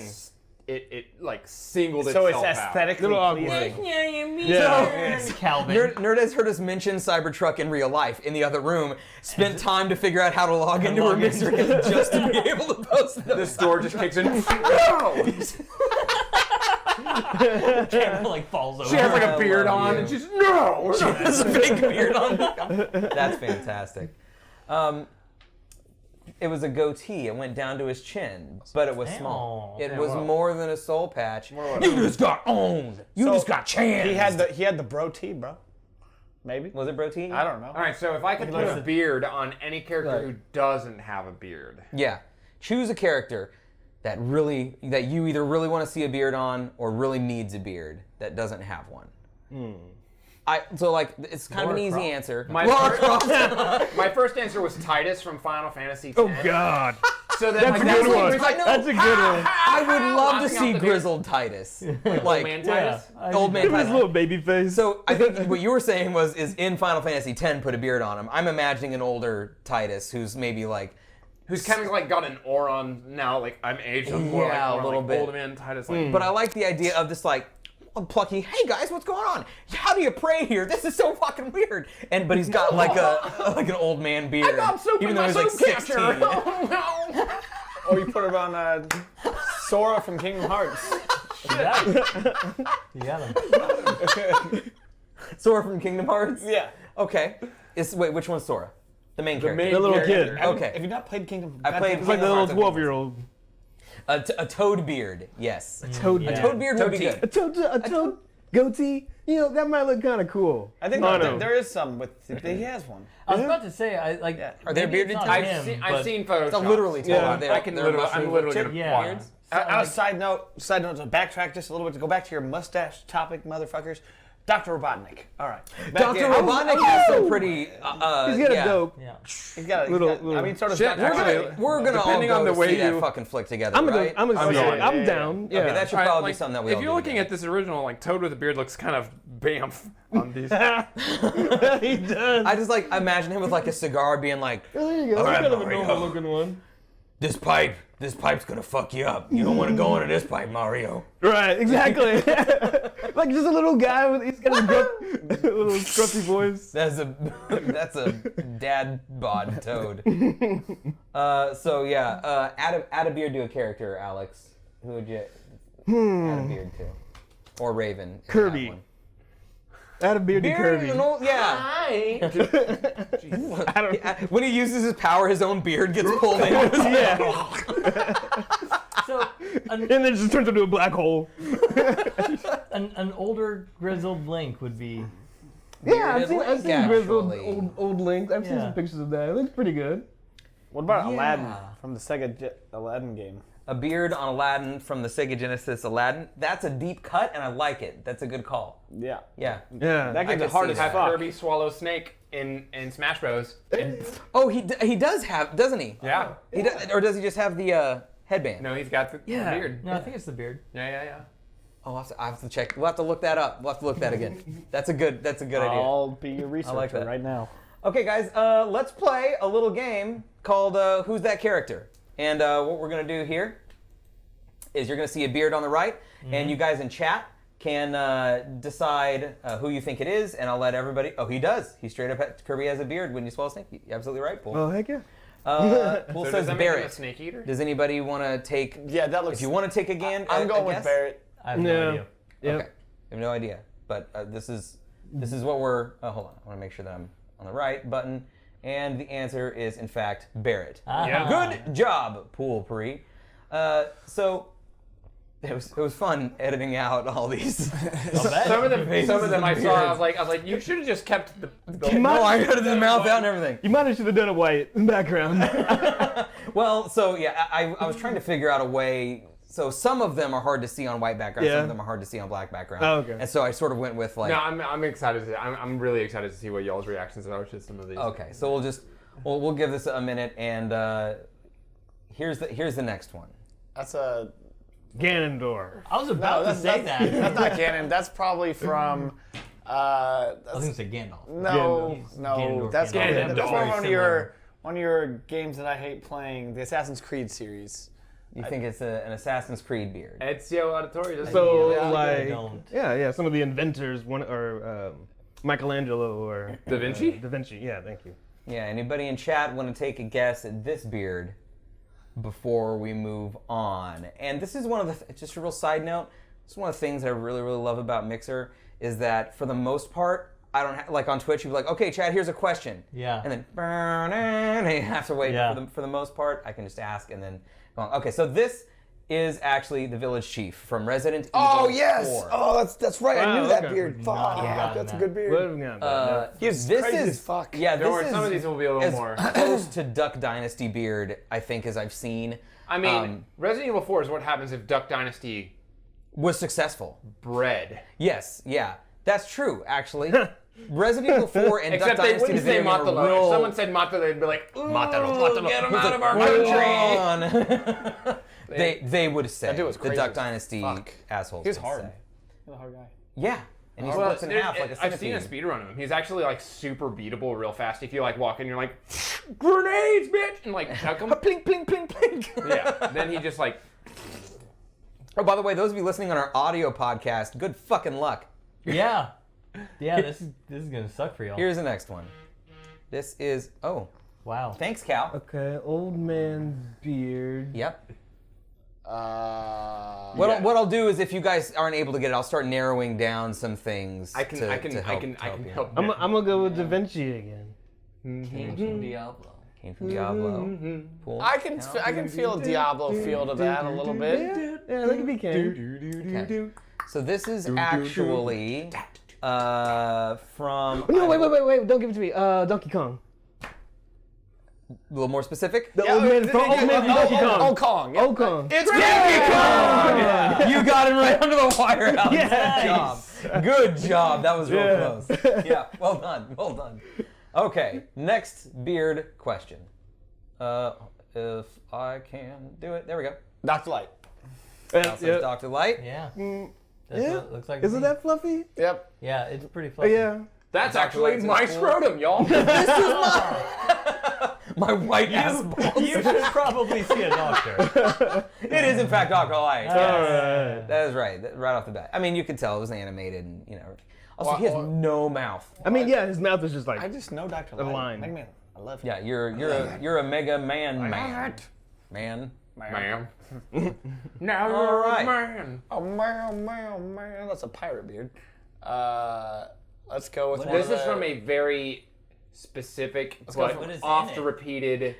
it like singled So it's itself out. aesthetically Little awkward. pleasing. Yeah. Calvin. Nerd has heard us mention Cybertruck in real life in the other room. Spent time to figure out how to log into her mixer just to be able to post The those. store just kicks in. No! Camera like falls over. She has like I a beard love on, you. and she's no. Has a big beard on. That's fantastic. It was a goatee. It went down to his chin, but it was small. It was more than a soul patch. You just got owned. You So, just got chanced. He had the bro tee, bro. Maybe. Was it Brotee? I don't know. All right, so if I could put a beard on any character who doesn't have a beard, Yeah. Choose a character that you either really want to see a beard on or really needs a beard that doesn't have one. It's kind of an easy answer. my first answer was Titus from Final Fantasy X. Oh God. So then, That's like, a good one. it's like, That's a good one. I would love to Laughing out see the grizzled Titus. Like man Titus. old man Give him his Titus. little baby face. So I think what you were saying is in Final Fantasy X put a beard on him. I'm imagining an older Titus who's maybe like Who's kind of like got an Auron now, like I'm aged, I'm more Yeah, like, a little bit. old man Titus. Like, But I like the idea of this like plucky, hey guys, what's going on? How do you pray here? This is so fucking weird. But he's got like an old man beard. I got soap even in though my he's like soap 16. catcher. Oh no! Or you put it on Sora from Kingdom Hearts. You got him. Sora from Kingdom Hearts? Yeah. Okay. Wait, which one's Sora? The main character. The little kid. Okay. Have you not played Kingdom? I played It's like the little 12-year-old. A toad beard, yes. Toad. A toad beard would be Toad good. A toad goatee. You know, that might look kind of cool. I think Oh, that no. there is some with. He has one. I was about to say, I like. Are they maybe it's bearded not Titus? him, I've but- seen photos. It's literally toad. Yeah. They're- I can they're literally, mushroom I'm literally chip gonna Yeah. beards. Side note, to backtrack just a little bit to go back to your mustache topic, motherfuckers. Dr. Robotnik. All right. Dr. Robotnik has some pretty. He's got yeah. a dope. Yeah. He's got. Little- I mean, sort of. Shit, We're gonna all Depending go on the to way see that you- fucking flick together, I'm right? going. I'm down. Yeah. Okay, that should All right, probably like, be something that we all if do you're looking together. at this original, like Toad with a beard looks kind of bamf on these. He does. I just like imagine him with like a cigar being like, Oh, there you go. All That's right, kind of a Mario. normal looking one. this pipe's gonna fuck you up. You don't want to go into this pipe, Mario. Right, exactly. Like just a little guy with he's got a little scruffy voice. That's a dad bod toad. So yeah, add a beard to a character, Alex. Who would you add a beard to? Or Raven. if you have Kirby. one. Add a beard to Beard, Kirby. an old, yeah. When he uses his power, his own beard gets pulled in. Yeah. So And then it just turns into a black hole. an older grizzled Link would be. Yeah, I've seen Link, grizzled actually. old Link. I've seen Yeah. some pictures of that. It looks pretty good. What about Yeah. Aladdin from the Sega Aladdin game? A beard on Aladdin from the Sega Genesis Aladdin. That's a deep cut, and I like it. That's a good call. Yeah. Yeah. Yeah. That game's could hard see as that. fuck. Kirby swallows Snake in Smash Bros. Oh, he does have, doesn't he? Yeah. He does, or does he just have the headband? No, he's got the beard. No, I think it's the beard. Yeah. Oh, I have to check. We'll have to look that up. We'll have to look that again. That's a good idea. I'll be your researcher that. right now. Okay, guys, let's play a little game called Who's That Character? And what we're going to do here is you're going to see a beard on the right, and you guys in chat can decide who you think it is, and I'll let everybody... Oh, he does. He straight up... Kirby has a beard when you swallow a snake. You're absolutely right, Paul. Oh, heck yeah. Pool So says does that make him a Barrett. snake eater? Does anybody want to take... Yeah, that looks. If you want to take again, I'm going with guess? Barrett. I have no Yeah. idea. Yep. Okay. I have no idea. But this is what we're... hold on. I want to make sure that I'm on the right button. And the answer is, in fact, Barrett. Yeah. Good job, Pool Pre. So it was fun editing out all these. Some of them I saw. I was like, you should have just kept the No, I edited the mouth out and everything. You might have should have done a white background. Well, so yeah, I was trying to figure out a way So some of them are hard to see on white background. Some Yeah. of them are hard to see on black background. Oh, okay. And so I sort of went with like. No, I'm excited. I'm really excited to see what y'all's reactions are to some of these. Okay, so we'll give this a minute, and here's the next one. That's a. Ganondorf. I was about to say that. That's not canon. That's probably from. I was gonna say Gandalf. No, Gandalf. no, Gandalf. that's Gandalf. that's Very one of similar. your games that I hate playing. The Assassin's Creed series. You think it's an Assassin's Creed beard? Ezio Auditore. So Yeah, like, don't. yeah, some of the inventors, Michelangelo or Da Vinci? Da Vinci, yeah, thank you. Yeah. Anybody in chat want to take a guess at this beard before we move on? And this is one of the just a real side note. This is one of the things that I really love about Mixer is that for the most part. I don't like on Twitch. You'd be like, okay, Chad, here's a question. Yeah. And then and you have to wait. Yeah. For the most part, I can just ask and then go on. Okay, so this is actually the village chief from Resident Evil 4. Oh, that's right. I Wow, knew that okay. beard. Fuck. Yeah. That's a good beard. What have we got? He's This crazy is as fuck. Yeah, Don't worry, this some of is these will be a little as more. close to Duck Dynasty beard, I think, as I've seen. I mean, Resident Evil 4 is what happens if Duck Dynasty Was successful. bred. Yes, yeah, that's true. Actually, Resident Evil 4 and Except Duck they Dynasty wouldn't the say video game are Matalo. real- If someone said Matalo, they'd be like, ooh, Matalo. get him He's out of our like, country. "Run." they would say dude was the crazy Duck as Dynasty fuck. assholes. He's would hard. say. He's a hard guy. Yeah, and he Well, splits in half like a I've seen a centipede. speedrun of him. He's actually like super beatable real fast. If you like walk in, you're like, grenades, bitch, and like chuck them. Plink, plink, plink, plink. Yeah. Then he just like. Oh, by the way, those of you listening on our audio podcast, good fucking luck. Yeah. Yeah, this is gonna suck for y'all. Here's the next one. This is Wow. thanks, Cal. Okay, old man's beard. Yep. Uh, What I'll do is if you guys aren't able to get it, I'll start narrowing down some things. I can you. help. I'm gonna go with Da Vinci again. Came from Diablo. Came from Diablo. Cool. I can feel a Diablo feel to that a little bit. Yeah, that could be canon. Okay. So this is actually from No, wait, don't give it to me. Donkey Kong. a little more specific. The old man from Donkey Kong. Oh, Kong. Yeah. Old Kong. It's You got it right under the wire. Alex. Yes. Good job. Good job. That was real Yeah. close. Yeah. Well done. Well done. Okay. Next beard question. If I can do it. There we go. Dr. Light. Says Dr. Light. Yeah. Mm, That's yeah. what it looks like. Isn't to me. that fluffy? Yep. Yeah, it's pretty Oh, fluffy. yeah. That's Dr. actually Light's my in school. scrotum, y'all. My white ass balls. You should probably see a doctor. It is in fact Dr. Light. Alright. That is right. Right off the bat. I mean, you could tell it was animated, and Also, he has no mouth. I mean, yeah, his mouth is just like. I just know Dr. The Light. line. Mega Man. I love him. Yeah, you're a mega man. Man. Ma'am. Now All you're right. a man. Oh, man. That's a pirate beard. Let's go with This is from a very specific go but for what is in off it. the repeated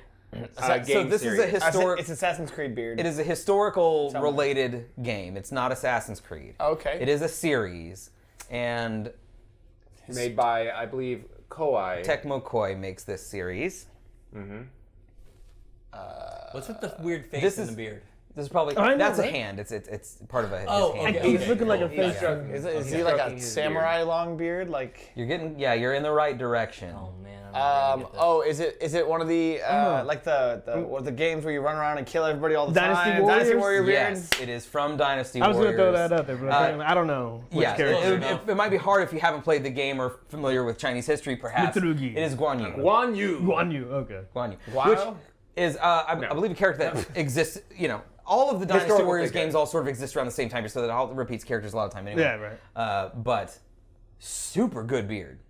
So game this series. is a historic. It's Assassin's Creed beard. It is a historical related game. It's not Assassin's Creed. Okay. It is a series, and made by, I believe, Koei. Tecmo Koei makes this series. What's with the weird face This in is- the beard? This is probably I know, that's a right? hand. It's part of a his Oh, hand. okay. He's looking like a Cool. face. Yeah. Is he like a samurai long beard? Like. You're in the right direction. Oh man. I'm not gonna get this. Is it one of the like the games where you run around and kill everybody all the Dynasty time? Warriors? Dynasty Warrior beard. Yes, it is from Dynasty I was Warriors. gonna throw that out there, but apparently, I don't know which Yeah, character. it might be hard if you haven't played the game or familiar with Chinese history, perhaps. Mitsurugi. It is Guan Yu. Guan Yu. Guan Yu. Okay. Guan Yu. Guan? Which is, I believe, a character that exists, all of the Dynasty Historical Warriors figure. games all sort of exist around the same time, so that all repeats characters a lot of time anyway. Yeah, right. But super good beard.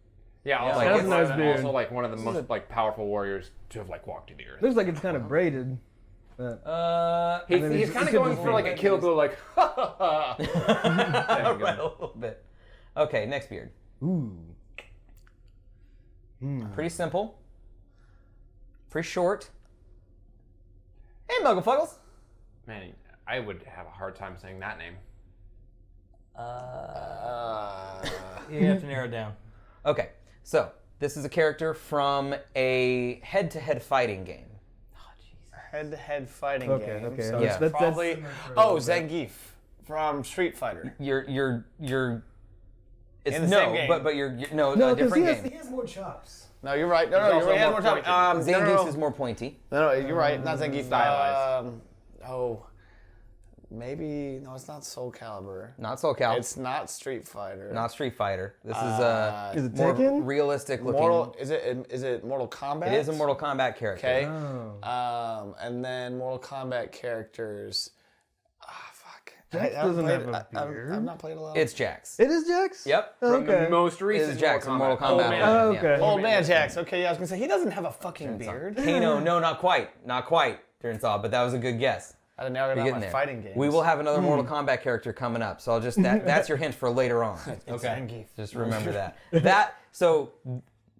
Yeah, also, Like, like, it's- That's a nice beard. also like one of the most like powerful warriors to have like walked into the earth. Looks like it's kind of braided. He's then kind it of could going be for like a Kill Bill, like ha ha ha. Right, a little bit. Okay, next beard. Ooh. Pretty simple. Pretty short. Hey, Mugglefuggles. Man, I would have a hard time saying that name. You have to narrow it down. Okay, so this is a character from a head-to-head fighting game. head-to-head fighting Okay, game. okay. So Yeah. it's probably That's- Zangief from Street Fighter. You're. It's In the same game. but you're no, No, a because different he game. has more chops. No, you're right. No, He's you're also right. more More time. pointed. Zangief is more pointy. No, you're right. Not Zangief. Stylized. Maybe no. It's not Soul Calibur. Not Soul Calibur. It's not Street Fighter. Not Street Fighter. This Is is it more Tekken? realistic looking. Mortal. Is it Mortal Kombat? It is a Mortal Kombat character. Okay. Oh. And then Mortal Kombat characters. Fuck. Jax I haven't doesn't played- have a beard. I've not played a lot. It's Jax. It is Jax? Yep. Oh, From okay. the most It recent is Jax in Mortal Kombat. Old man. Oh, Yeah. okay. Old man Jax. Okay, yeah, I was gonna say he doesn't have a fucking beard. Kano, no, not quite. Not quite. Turns out, but that was a good guess. I didn't know You're about getting my there. fighting games. We will have another Mortal Kombat character coming up, so I'll just that's your hint for later on. Zangief. Just remember that. So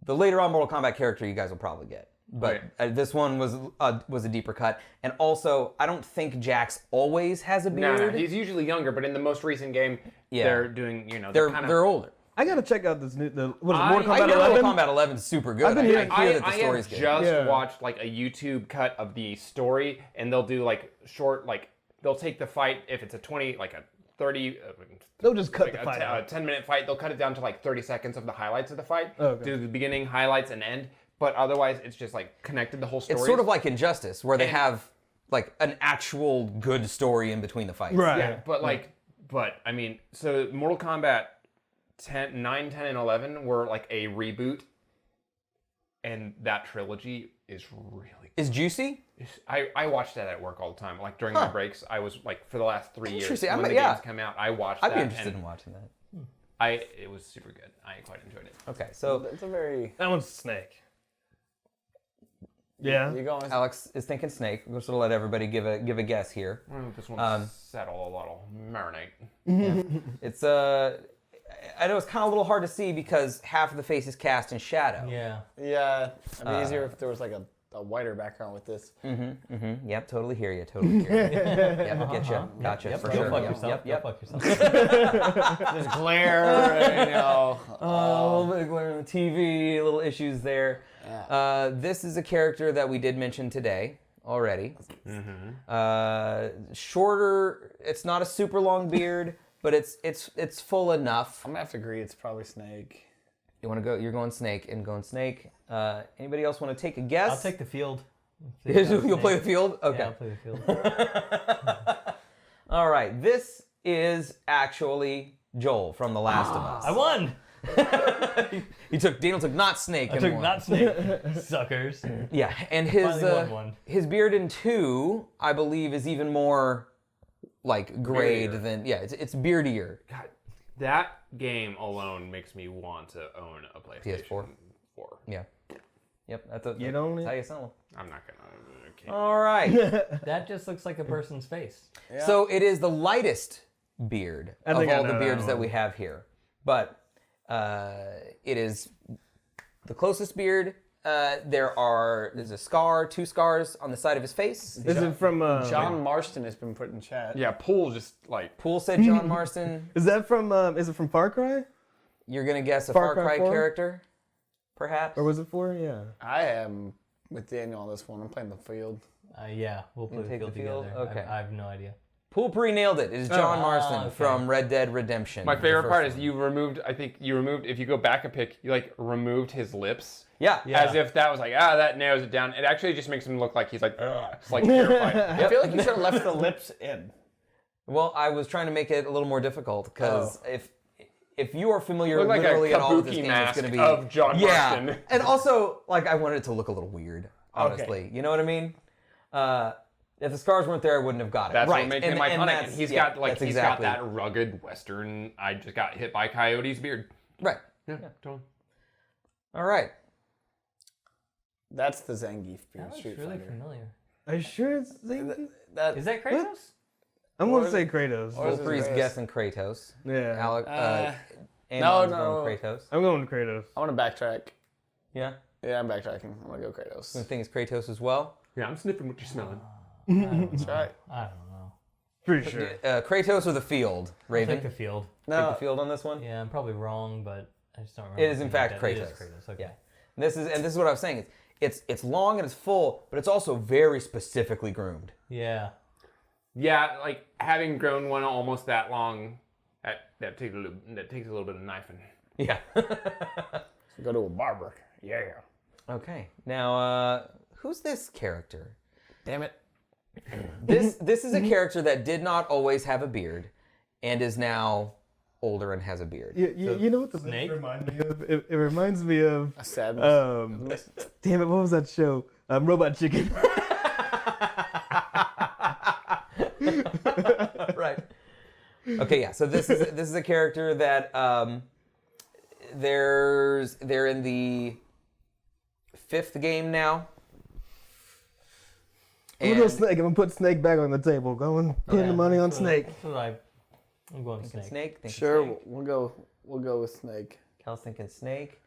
the later on Mortal Kombat character you guys will probably get, but this one was a deeper cut, and also I don't think Jax always has a No, beard. he's usually younger, but in the most recent game, Yeah. they're doing, they're kind of... they're older. I gotta check out this new. What is it, I- Mortal I Kombat know 11? Mortal Kombat 11 is super good. I've been hearing- I hear that the I story's have good. just Yeah. watched like a YouTube cut of the story, and they'll do like short, like they'll take the fight if it's a 20, like a 30. They'll just cut like the fight out. a 10-minute fight. They'll cut it down to like 30 seconds of the highlights of the fight. Okay. Do the beginning, highlights, and end. But otherwise, it's just like connected the whole story. It's sort of like Injustice, where they And- have like an actual good story in between the fights. Right. Yeah, but I mean, so Mortal Kombat 9, 10, and 11 were like a reboot, and that trilogy is really good. Is Juicy? I watched that at work all the time. Like during my breaks, I was like for the last 3 years Interesting. when the yeah. games come out, I watched I'd that. be interested and in watching that. it was super good. I quite enjoyed it. Okay, so It's a very. That one's Snake. Yeah. You going? Alex is thinking Snake. We're just gonna let everybody give a guess here. This one's settle a little marinate. It's I know it's kind of a little hard to see because half of the face is cast in shadow. Yeah. Yeah, it'd be easier if there was like a whiter background with this. Yep, totally hear you. Totally hear you. Yep, get you. Gotcha Yep, for go sure. fuck Yep, yourself. Yep, Go yep. fuck yourself. There's glare, you know. Oh, a little bit of glare on the TV, little issues there. Yeah. This is a character that we did mention today already. Shorter. It's not a super long beard, but it's full enough. I'm gonna have to agree. It's probably Snake. You want to go? You're going Snake and going Snake. Anybody else want to take a guess? I'll take the field. You'll play the field. Okay. Yeah, I'll play the field. All right. This is actually Joel from The Last of Us. I won. Daniel took not Snake. I and took won. not Snake. Suckers. Yeah, and his Finally won one. his beard in 2, I believe, is even more like grayed Beardier. than it's beardier. God, that game alone makes me want to own a PlayStation PS4. 4. Yeah. Yep. That's own it? how you sell them. I'm not gonna. Okay. All right. That just looks like a person's face. So it is the lightest beard I of think I all know the that beards that one. we have here, but it is the closest beard. There's a scar, 2 scars on the side of his face. Is it from John Marston has been put in chat. Yeah, Pool just like Poole said John Marston. Is that from? Is it from Far Cry? You're gonna guess a Far Far Cry Cry 4? character, perhaps? Or was it 4? Yeah. I am with Daniel on this one. I'm playing the field. Yeah, we'll play the take the field field? together. Okay. I have no idea. Poole nailed it. It is John Marston okay. from Red Dead Redemption. my the favorite first part one. is you removed. I think you removed. If you go back a pick, you like removed his lips. Yeah. Yeah. As if that was like that narrows it down. It actually just makes him look like he's like it's like terrified. I feel like you should have left the lips in. Well, I was trying to make it a little more difficult because if you are familiar Look like a literally at all of this kabuki game, mask it's going to be of John yeah, Marston. and also like I wanted it to look a little weird. Honestly, you know what I mean? If the scars weren't there, I wouldn't have got it. That's right. what makes him iconic. that's- And he's yeah, got like that's he's exactly. got that rugged Western. I just got hit by a coyote's beard. Right. Yeah, totally. All right. That's the Zangief beard. That looks Street really Fighter. familiar. Are you sure it's Zangief? Is that Kratos? I'm gonna say Kratos. or is it Wolfrey's Kratos? guessing Kratos. Yeah. Alec, and no, I'm no. going Kratos. I'm going with Kratos. I want to backtrack. Yeah. Yeah, I'm backtracking. I'm gonna go Kratos. I think it's Kratos as well. Yeah, I'm sniffing what you're smelling. That's right. I don't know. Pretty sure. Kratos or the field, I'll Raven. take the field. Take the field on this one. Yeah, I'm probably wrong, but I just don't remember. It is in fact It is Kratos. Kratos. Okay. Yeah. And this is what I was saying. it's long and it's full, but it's also very specifically groomed. Yeah. Yeah, like having grown one almost that long, that takes a little bit of knifing. Yeah. Go to a barber. Yeah. Okay. Now, who's this character? Damn it. This is a character that did not always have a beard, and is now older and has a beard. You know what the Snake? reminds me of? It reminds me of A sadness. damn it, what was that show? Robot Chicken. Right. Okay, yeah. So this is a character that they're in the 5th game now. I'm gonna go Snake. I'm gonna put Snake back on the table. Going putting the money on Snake. That's what I'm going Thinking Snake. Snake. Thinking Sure, Snake. we'll go with Snake. Cal's thinking Snake.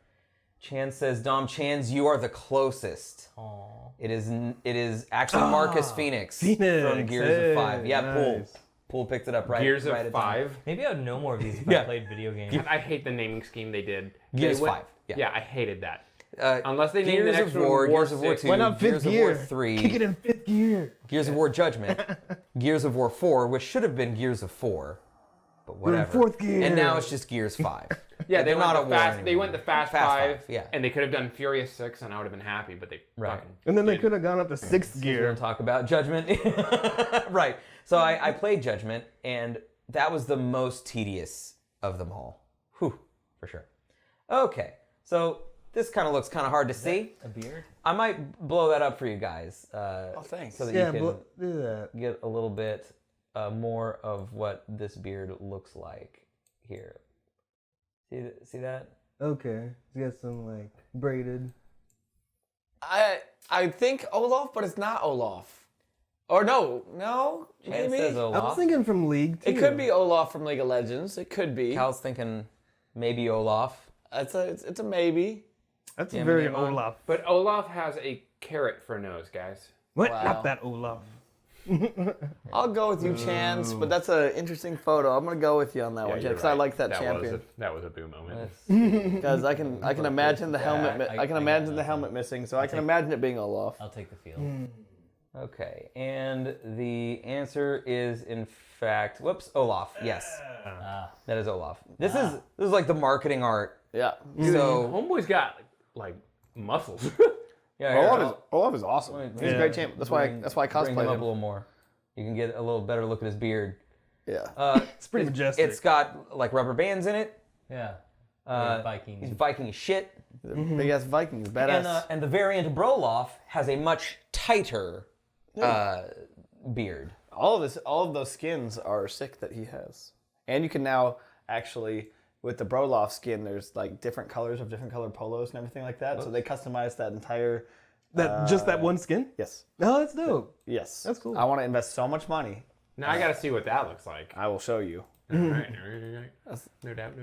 Chan says, Dom Chans, you are the closest. Aw. It is actually Marcus Phoenix from Phoenix, Gears of 5. Yeah, nice. Pool picked it up right. Gears right of at time. 5. Maybe I would know more of these if Yeah. I played video games. God, I hate the naming scheme they did. Gears They went- 5. Yeah. Yeah, I hated that. Uh, Unless they named the Gears next of one War, War Gears of War 6. 2, Why not Gears fifth of gear? War 3, Kick it in 5th gear. Gears of War Judgment, Gears of War 4, which should have been Gears of 4, but We're in whatever. 4th gear. And now it's just Gears 5. Yeah, they They're not went at the war fast. They anymore. went the fast, Fast 5, yeah. and they could have done Furious 6, and I would have been happy. But they Right. fucking And then they didn't. could have gone up to 6th We're gear. going to talk about Judgment. Right. So I played Judgment, and that was the most tedious of them all. Whew, for sure. Okay, so this kind of looks kind of hard to see. A beard? I might blow that up for you guys. Thanks. So that Yeah, you can do that. get a little bit more of what this beard looks like here. See that? Okay. You got some like braided. I think Olaf, but it's not Olaf. Or no, Chance maybe. says I was Olaf. thinking from League. It too. could be Olaf from League of Legends. It could be. Cal's thinking maybe Olaf. It's a maybe. That's Yeah, very Minimon. Olaf. But Olaf has a carrot for a nose, guys. What? Wow. Not that Olaf. I'll go with you, Chance, but that's an interesting photo. I'm gonna go with you on that one, you're because I right. like that Was champion. that was a boo moment. Because I can imagine the helmet. I can I imagine got the that. helmet missing, so I can imagine it being Olaf. I'll take the field. Okay, and the answer is in fact, Olaf. Yes, that is Olaf. This is like the marketing art. Yeah. So Homeboy's got like muscles. yeah, here, Olaf is awesome. He's a great champ. That's why I bring him cosplayed up a him. little more. You can get a little better look at his beard. Yeah. It's pretty majestic. It's got like rubber bands in it. Yeah. He's Viking as shit. Big ass Vikings, badass. And the variant Broloff has a much tighter beard. All of those skins are sick that he has. And you can now actually, with the Broloff skin, there's like different colors of different colored polos and everything like that. So they customized that entire. just that one skin? Yes. No, that's dope. Yes. That's cool. I want to invest so much money. Now I gotta see what that looks like. I will show you. All right. No doubt.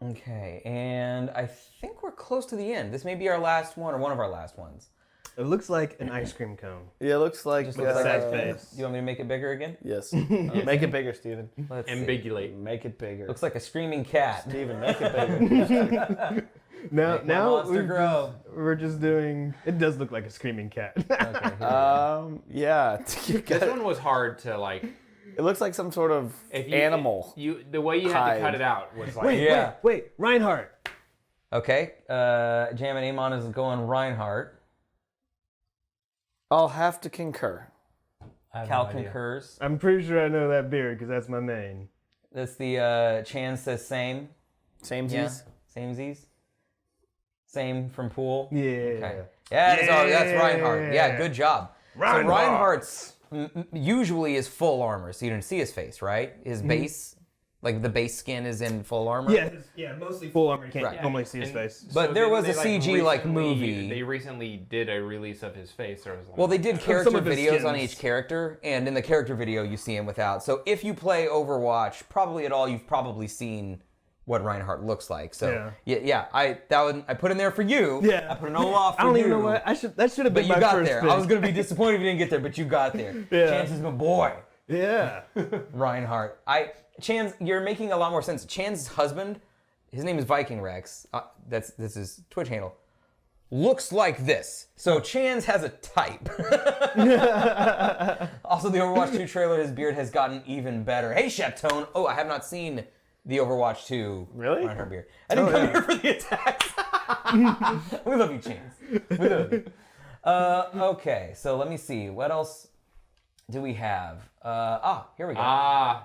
Okay, and I think we're close to the end. This may be our last one or one of our last ones. It looks like an ice cream cone. Yeah, it looks like. Just looks like sad ice cream. face. Do you want me to make it bigger again? Yes. Make it bigger, Steven. Let's see. Ambigulate. Make it bigger. Looks like a screaming cat. Steven, make it bigger. Now, Make my monster grow. we're just doing. It does look like a screaming cat. Okay, here we go. Yeah. You got This it. one was hard to like. It looks like some sort of If you, animal. The way you had hide. to cut it out was like. Yeah. Wait, Reinhardt. Okay, Jam and Amon is going Reinhardt. I'll have to concur. I have Cal no idea. concurs. I'm pretty sure I know that beard because that's my main. That's the Chan says same. Same Yeah. Z's. Same Z's. Same from Pool. Yeah. Okay. Yeah, that's Reinhardt. Yeah, good job. Reinhardt. So Reinhardt's usually is full armor, so you didn't see his face, right? His base, like the base skin is in full armor. Yeah, mostly full armor. You can't Right. normally see his And- face. But there was a they, CG, like, recently- movie. They recently did a release of his face. Or Well, they did character of his videos on skins. each character, and in the character video, you see him without. So if you play Overwatch, probably at all, you've probably seen what Reinhardt looks like. So I put in there for you. Yeah. I put an Olaf for I don't you. even know what that should have But been you my got first there. pick. I was gonna be disappointed if you didn't get there, but you got there. Yeah. Chance's my boy, Yeah. Reinhardt. Chance, you're making a lot more sense. Chance's husband, his name is Viking Rex. That's his Twitch handle. looks like this. So Chan's has a type. Also, the Overwatch 2 trailer, his beard has gotten even better. Hey, Chateau. Oh, I have not seen the Overwatch 2 Really? Reinhardt beard. I didn't come here for the attacks. We love you, Chance. We love you. Okay, so let me see. What else do we have? Here we go.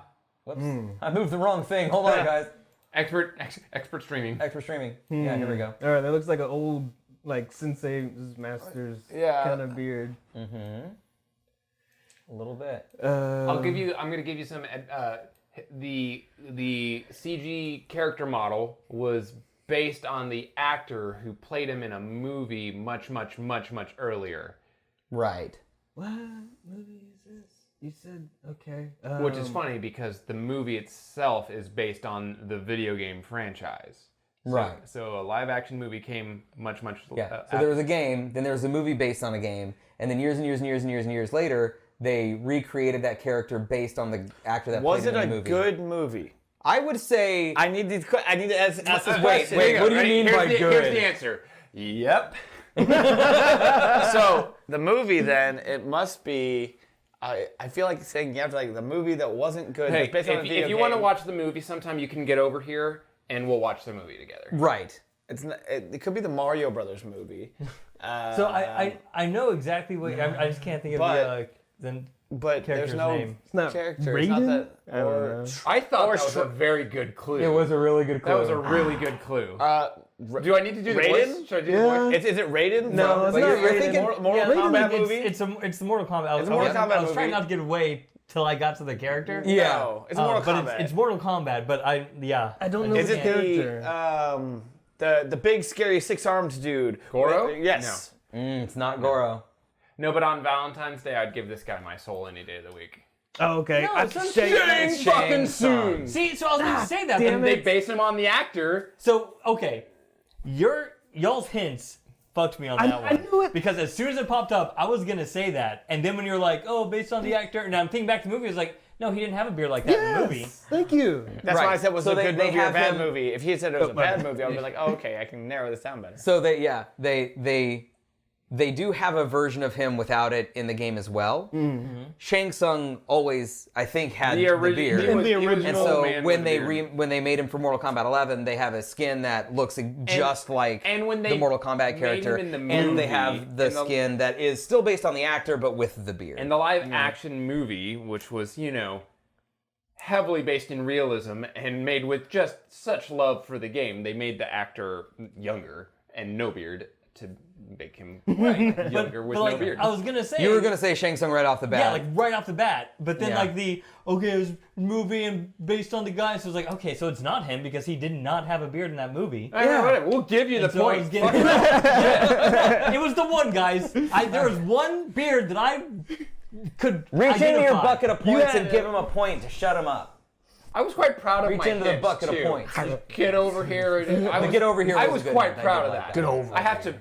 Whoops. I moved the wrong thing. Hold on, guys. Expert streaming. Expert streaming. Yeah, here we go. All right, that looks like an old, like Sensei's Master's kind of beard. A little bit. I'm gonna give you some. The CG character model was based on the actor who played him in a movie much earlier. Right. What movie is this? You said, okay. Which is funny because the movie itself is based on the video game franchise. Right. So a live action movie came much. Yeah. So there was a game, then there was a movie based on a game, and then years later, they recreated that character based on the actor that played him in the movie. Was it a good movie? I would say. I need to ask this Wait, question. what do you mean by good? Here's the answer. Yep. So the movie then, it must be. I feel like saying you have to like the movie that wasn't good. Hey, that's based on a video if you game. want to watch the movie, sometime you can get over here and we'll watch the movie together. Right. It's not, it could be the Mario Brothers movie. So I know exactly what I just can't think of the but there's character's no name. It's not character. It's not Raiden? that. I don't know. I thought that was a very good clue. It was a really good clue. That was a really good clue. Do I need to do the Raiden? voice? Should I do the voice? Is it Raiden? No, it's But not you're Raiden. thinking Mortal Yeah, Kombat it's, movie? It's the Mortal Kombat. It's a Mortal Kombat I was trying movie. not to give away till I got to the character. Yeah. No, it's Mortal but Kombat. it's Mortal Kombat. But I don't know Is the it character. the big scary 6-armed dude? Goro? Yes. It's not Goro. No, but on Valentine's Day, I'd give this guy my soul any day of the week. Oh, okay. No, it's not Shang fucking soon. see. So I was going to say that. damn but They base him on the actor. So okay, y'all's hints fucked me on that one. I knew it. Because as soon as it popped up, I was gonna say that, and then when you're like, oh, based on the actor, and I'm thinking back to the movie, I was like, no, he didn't have a beard like that in the movie. Thank you. That's why I said was So it a good they movie or a have bad him- movie. If he had said it was a bad movie, I would be like, oh, okay, I can narrow this down better. So they do have a version of him without it in the game as well. Shang Tsung always, I think, had the beard. And so when they made him for Mortal Kombat 11, they have a skin that looks just like when they the Mortal Kombat made character, him in the and they movie, have the in the- skin that is still based on the actor but with the beard. And the live action movie, which was, heavily based in realism and made with just such love for the game, they made the actor younger and no beard to make him younger with But no beard. I was gonna say You were gonna say Shang Tsung right off the bat. yeah, like right off the bat. But then Yeah. it was movie and based on the guy, so it was like, okay, so it's not him because he did not have a beard in that movie. Whatever, we'll give you the And so I was point. getting- Yeah. It was the one, guys. There was one beard that I could Reach into your identify. bucket of points and give him a point to shut him up. I was quite proud of Reach my into the hits, bucket of too. points. Get over here. The get over here I was was a good quite one. I proud did of like that. that. Get over I have to.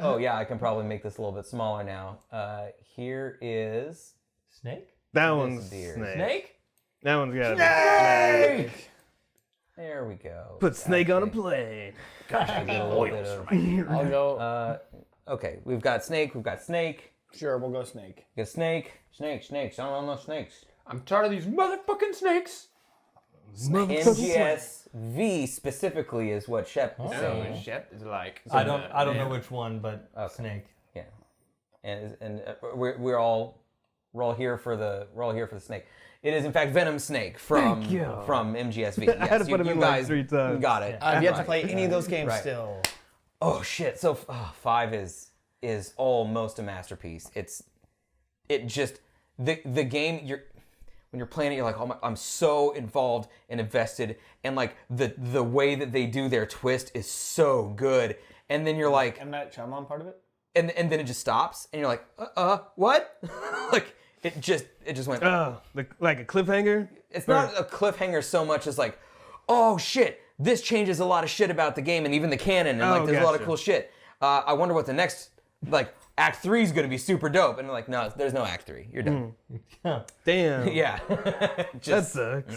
Oh yeah, I can probably make this a little bit smaller now. Here is Snake? That one's beard. Snake? That one's got Snake! there we go. Put Snake on a plane. I get a little bit of, I'll go. okay, we've got Snake. We've got Snake. Sure, we'll go Snake. We got Snake. Snakes. I don't know snakes. I'm tired of these motherfucking snakes. MGSV specifically is what Shep is saying. Shit is like. I don't know which one, but Snake. Yeah, and we're all here for the snake. It is in fact Venom Snake from MGSV. Yes, I had to put him in like 3 times. Got it. I've yet to Right. play any of those games Right. still. Oh shit! So 5 is almost a masterpiece. The game when you're playing it, you're like, oh my, I'm so involved and invested, and like the way that they do their twist is so good, and then you're like, M. Night Shyamalan part of it? and then it just stops, and you're like, what? Like it just went. Like a cliffhanger? It's not a cliffhanger so much as like, oh shit, this changes a lot of shit about the game and even the canon, and like there's a lot of gotcha. cool shit. I wonder what the next Act 3 is going to be super dope. And they're like, no, there's no Act 3. You're done. Damn. Yeah. That sucks.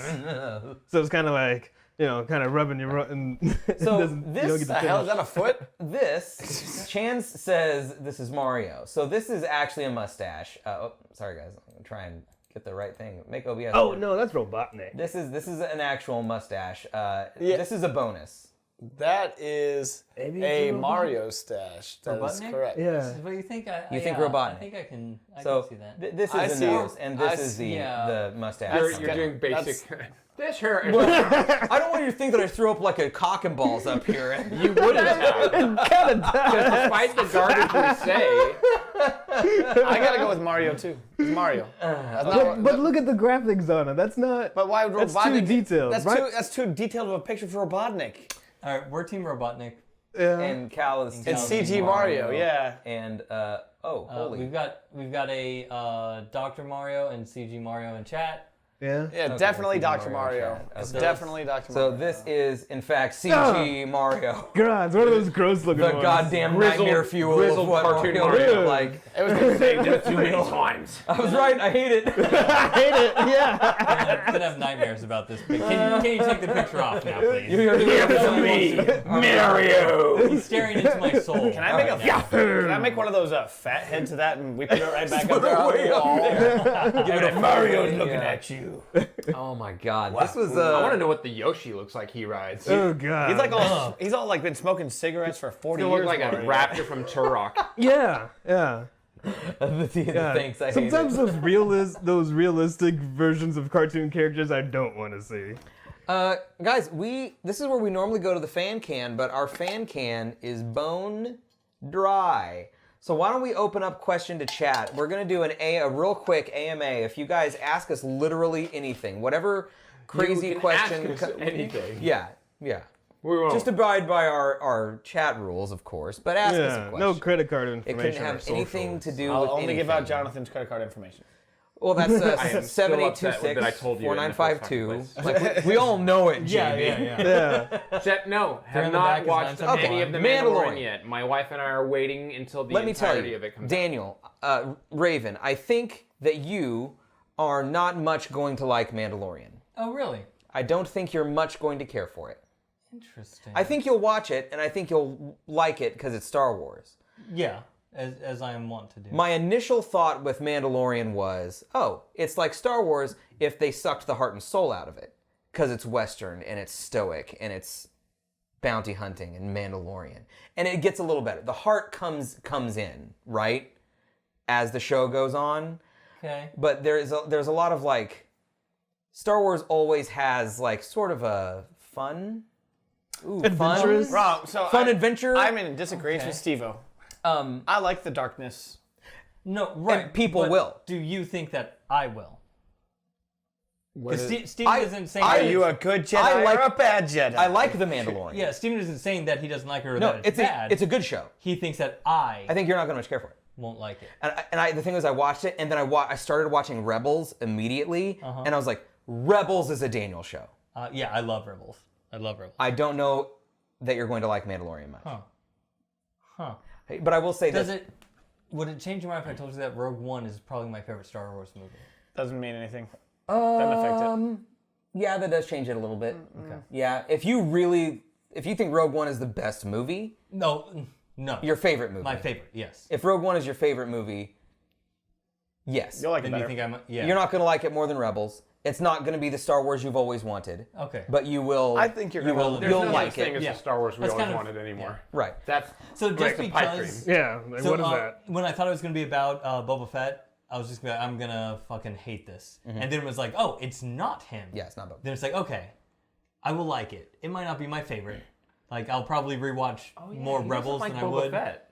So it's kind of like, kind of rubbing your and So you don't this get The to hell is finish. that a foot? This Chance says this is Mario. So this is actually a mustache. Sorry guys, I'm trying to get the right thing. Make OBS. Oh work. no, that's Robotnik. This is an actual mustache. Yeah. This is a bonus. That is Maybe a it's a Mario stash. That is Robotnik? correct. Yeah. What do you think? You think I Robotnik? think I can So see that. this I is the see- nose, and this I is see- the mustache. You're doing basic. This hair is. I don't want you to think that I threw up like a cock and balls up here. You wouldn't have. Because despite the garbage we say, I gotta go with Mario too. It's Mario. That's not- But look at the graphics on it. That's not. but why would That's too Robotnik? detailed, That's right? that's too detailed of a picture for Robotnik. All right, we're Team Robotnik. Yeah. And Cal is It's Cal's CG Mario, yeah. And holy. We've got a Dr. Mario and CG Mario in chat. Yeah. Yeah, Okay, definitely CG Dr. Mario Mario. chat. It's Okay. definitely Dr. So Mario. this is in fact CG Mario. God, it's one of those gross looking The ones. goddamn Grizzled- nightmare fuel grizzled of what cartoon Mario Mario. looked like. It was gonna say too many times. I was right. I hate it. I hate it. Yeah. I'm gonna have nightmares about this. But can you take the picture off now, please? Mario. He's staring into my soul. Can I make a Can I make one of those fat heads of that and we put it right back up there on way the up wall? Give it a Mario's fucking- looking yeah. at you. Oh my god. This was I want to know what the Yoshi looks like he rides. Oh god. He's all like been smoking cigarettes for 40 He years. looks like a Mario. raptor from Turok. Yeah. Yeah. the God. thanks. I hate Sometimes it. those realistic versions of cartoon characters I don't want to see. Guys, this is where we normally go to the fan can, but our fan can is bone dry. So why don't we open up question to chat? We're gonna do a real quick AMA. If you guys ask us literally anything, whatever crazy You can question, ask us anything. yeah. We won't. Just abide by our chat rules, of course, but ask us a Yeah. question. No credit card It information. couldn't or have anything socials. to do I'll with only anything. give out Jonathan's credit card information. Well, that's I am still upset that I 7826 told you in the first fucking 4952. place. Like we all know it, JB. Yeah. Yeah. Chet, no, Here have in the back not is watched 971. any of the Mandalorian. Mandalorian yet. My wife and I are waiting until the Let me tell entirety you, of it comes Daniel, Raven, I think that you are not much going to like Mandalorian. Oh, really? I don't think you're much going to care for it. Interesting. I think you'll watch it, and I think you'll like it because it's Star Wars. Yeah, as I am wont to do. My initial thought with Mandalorian was, oh, it's like Star Wars if they sucked the heart and soul out of it. Because it's Western, and it's stoic, and it's bounty hunting, and Mandalorian. And it gets a little better. The heart comes in, right? As the show goes on. Okay. But there's a lot of like, Star Wars always has like sort of a fun, Adventurous? Wrong. So fun adventure. I'm in disagreement Okay. with Steve-O. Um, I like the darkness. No, right. And people but will. Do you think that I will? What Because is- Steven I- isn't saying. Are that you a it's- good Jedi I like- or a bad Jedi? I like the Mandalorian. Yeah, Steven isn't saying that he doesn't like her or No, that it's bad. a good show. He thinks that I I think you're not going to much care for it. won't like it. And the thing was, I watched it, and then I started watching Rebels immediately, and I was like, Rebels is a Daniel show. Yeah, I love Rebels. I love Rebels. I don't know that you're going to like Mandalorian much. Huh. But I will say Does this. it? Would it change your mind if I told you that Rogue One is probably my favorite Star Wars movie? Doesn't mean anything. Doesn't affect it. Yeah, that does change it a little bit. Okay. Yeah, if you think Rogue One is the best movie, No. your favorite movie. My favorite, yes. If Rogue One is your favorite movie, yes. You'll like it Then you better. think I'm? Yeah. You're not going to like it more than Rebels. It's not going to be the Star Wars you've always wanted. Okay. But you will. I think you're you gonna- will. There's You'll no like such thing it. as Yeah. the Star Wars we That's always kind of- wanted anymore. Right. That's So just like the pipe because. dream. Yeah. Like, So, what is that? When I thought it was going to be about Boba Fett, I was just gonna, I'm gonna fucking hate this. And then it was like, oh, it's not him. Yeah, it's not Boba. Then it's like, okay, I will like it. It might not be my favorite. Like, I'll probably rewatch more He doesn't Rebels like than Boba I would. Fett.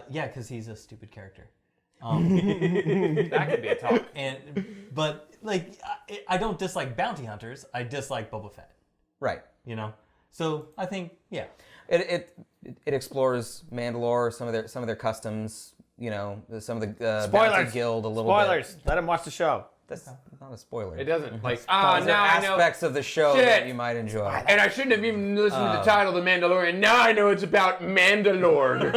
Yeah, because he's a stupid character. That could be a talk. But like, I don't dislike bounty hunters. I dislike Boba Fett. Right. You know. So I think, yeah. It explores Mandalore, some of their customs. You know, some of the Spoilers. Bounty Guild a little Spoilers. bit. Let him watch the show. That's not a spoiler. It doesn't like Those are now I know. aspects of the show Shit. that you might enjoy. And I shouldn't have even listened to the title, The Mandalorian. Now I know it's about Mandalore.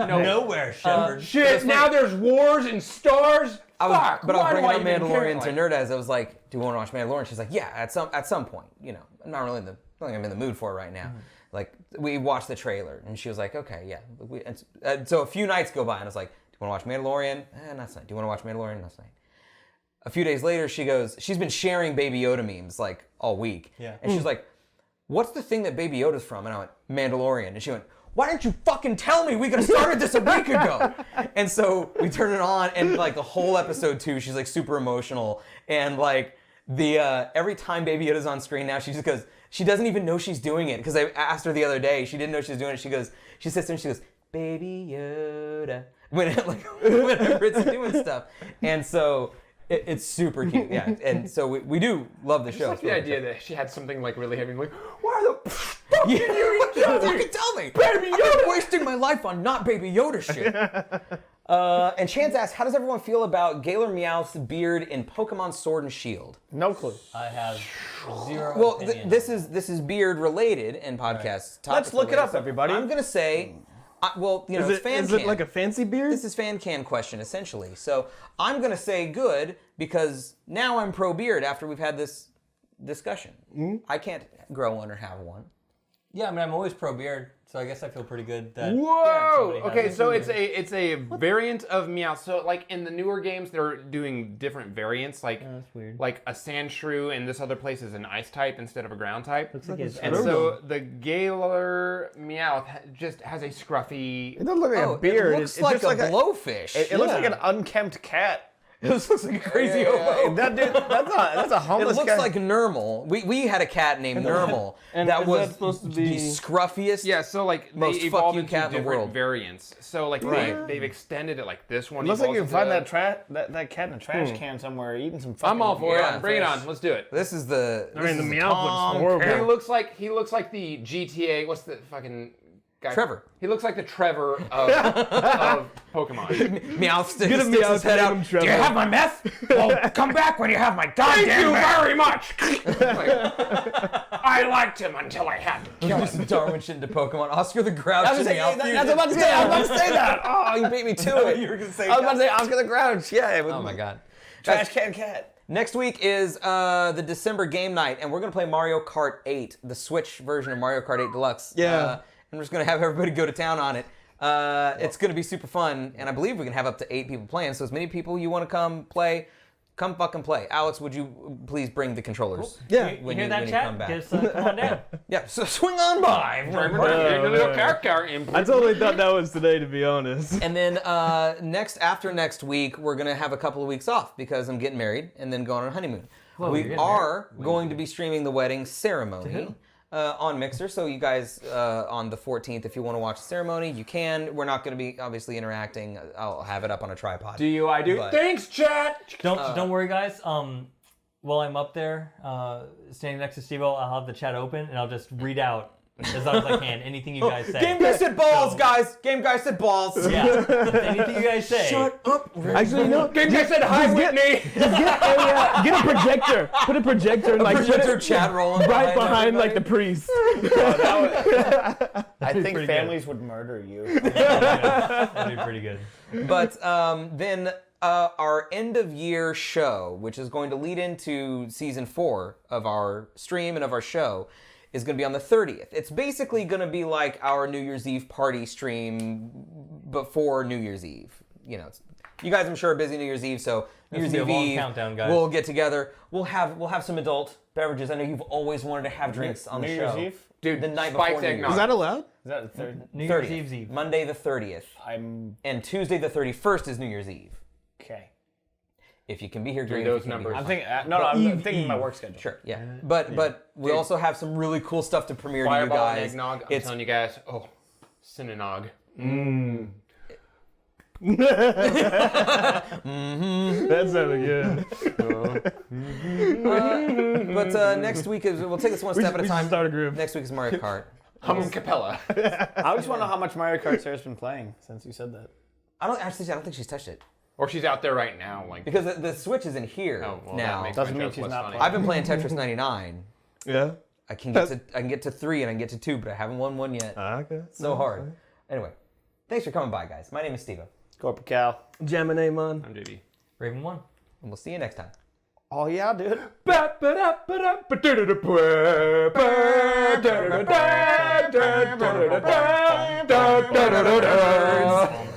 Nowhere, Shepard. Shit, now there's wars and stars? I was Fuck, but I was why do bringing I up even care? Mandalorian to Nerd as I was like, do you want to watch Mandalorian? She's like, yeah, at some point. You know, I'm not really I don't think I'm in the mood for it right now. Like we watched the trailer and she was like, okay, yeah. So a few nights go by and I was like, do you want to watch Mandalorian? Not tonight. Do you want to watch Mandalorian? Not tonight. A few days later, she goes, she's been sharing Baby Yoda memes like all week. Yeah. And she's like, what's the thing that Baby Yoda's from? And I went, Mandalorian. And she went, why didn't you fucking tell me? We could have started this a week ago. And so we turn it on and like the whole episode 2, she's like super emotional. And like the every time Baby Yoda's on screen now, she just goes, she doesn't even know she's doing it. Because I asked her the other day, she didn't know she was doing it. She sits there and she goes, Baby Yoda. Whenever it's doing stuff. And so it's super cute, yeah. And so we do love the show. Just like the idea that she had something like really heavy, like, why the fuck did you fucking tell me? Baby Yoda! I'm wasting my life on not Baby Yoda shit. And Chance asks, how does everyone feel about Gaylor Meowth's beard in Pokemon Sword and Shield? No clue. I have zero Well, opinion. this is beard related in podcasts. Let's look it up, So everybody. I'm gonna say, it's fan Is can. it like a fancy beard? This is fan can question, essentially. So I'm going to say good because now I'm pro beard after we've had this discussion. I can't grow one or have one. Yeah, I mean, I'm always pro beard, so I guess I feel pretty good that. Whoa! somebody Okay, has so it. it's a variant of Meowth. So like in the newer games, they're doing different variants. Like that's weird. like a Sandshrew, and this other place is an ice type instead of a ground type. Looks like it's And so the Gaylor Meowth just has a scruffy. It doesn't look like a beard. It looks like just a blowfish. It looks like an unkempt cat. It looks like a crazy hobo. That dude, that's a It homeless looks cat. like Nermal. We had a cat named Nermal and that is was that supposed to be- the scruffiest. Yeah, so like they Most fuck evolved you into cat in the different world. variants. So like Right. they've extended it. Like this one. It looks like you can evolves find into- that cat in a trash can somewhere eating some fucking... I'm all for Yeah, it. Bring it fish. on. Let's do it. This is the. I mean, the this is Meowth Tom looks horrible. Cat. He looks like the GTA. What's the fucking guy? Trevor. He looks like the Trevor of Pokemon. Meowth sticks, Get a sticks his Meowth, head name out. him Do Trevor. you have my meth? Well, come back when you have my goddamn Thank you meth. very much. I liked him until I had to kill Do him. some Darwin shit into Pokemon. Oscar the Grouch. I was and about to say, Meowth. that's what I'm about to say. I was about to say that. Oh, you beat me to it. You were gonna say. I was about to say Oscar the Grouch. Yeah. Oh my god. Trash can cat. Next week is the December game night, and we're gonna play Mario Kart 8, the Switch version of Mario Kart 8 Deluxe. Yeah. And we're just gonna have everybody go to town on it. It's gonna be super fun, and I believe we can have up to 8 people playing. So as many people you want to come play, come fucking play. Alex, would you please bring the controllers? Yeah. You when hear you- that, when you chat? come back. Just come on down. Yeah. So swing on by. I totally thought that was today, to be honest. And then after next week, we're gonna have a couple of weeks off because I'm getting married and then going on a honeymoon. Whoa, you're We getting are going to be streaming the wedding ceremony on Mixer. So you guys on the 14th, if you want to watch the ceremony, you can. We're not going to be obviously interacting. I'll have it up on a tripod. I do. But- Thanks, chat. Don't worry, guys. While I'm up there, standing next to Steve-O, I'll have the chat open and I'll just read out as long as I can anything you guys say. Game guy said balls, So- guys. Game guy said balls. Yeah. Anything you guys say. Shut up. Actually, you know, Game guy said hi, Whitney. get a projector. Put a projector, like Projector chat rolling right behind like the everybody. priest. I think pretty families would murder you. That'd be pretty good. But then our end of year show, which is going to lead into season 4 of our stream and of our show, is going to be on the 30th. It's basically going to be like our New Year's Eve party stream before New Year's Eve. You know, you guys, I'm sure, are busy New Year's Eve, so New Year's be a Eve, long countdown, guys. we'll get together. We'll have some adult beverages. I know you've always wanted to have drinks on the New show. Year's Eve? Dude, The night spiked before New eggnog. Is that allowed? Is that the third? New 30th. Year's Eve. Monday the 30th. I'm And Tuesday the 31st is New Year's Eve. okay. If you can be here, great. those If you can be numbers. here, I'm thinking. No, I'm thinking my work schedule. Sure, yeah. But we also have some really cool stuff to premiere to you Fireball and guys. eggnog. I'm It's telling you guys. Oh, Cinnamon. That sounded good. but next week is we'll take this one step at a we should time. start a group. Next week is Mario Kart. Hum Capella. I just want to know how much Mario Kart Sarah's been playing since you said that. I don't think she's touched it Or she's out there right now, like. because the Switch is in here Oh, well, now. that makes Doesn't my mean joke she's less not funny. I've been playing Tetris 99. Yeah. I can get to 3 and I can get to 2, but I haven't won one yet. Okay. So hard. Anyway, thanks for coming by, guys. My name is Steve-O. Corporate Cal. Jamming man. I'm JB. Raven won. And we'll see you next time. Oh yeah, dude.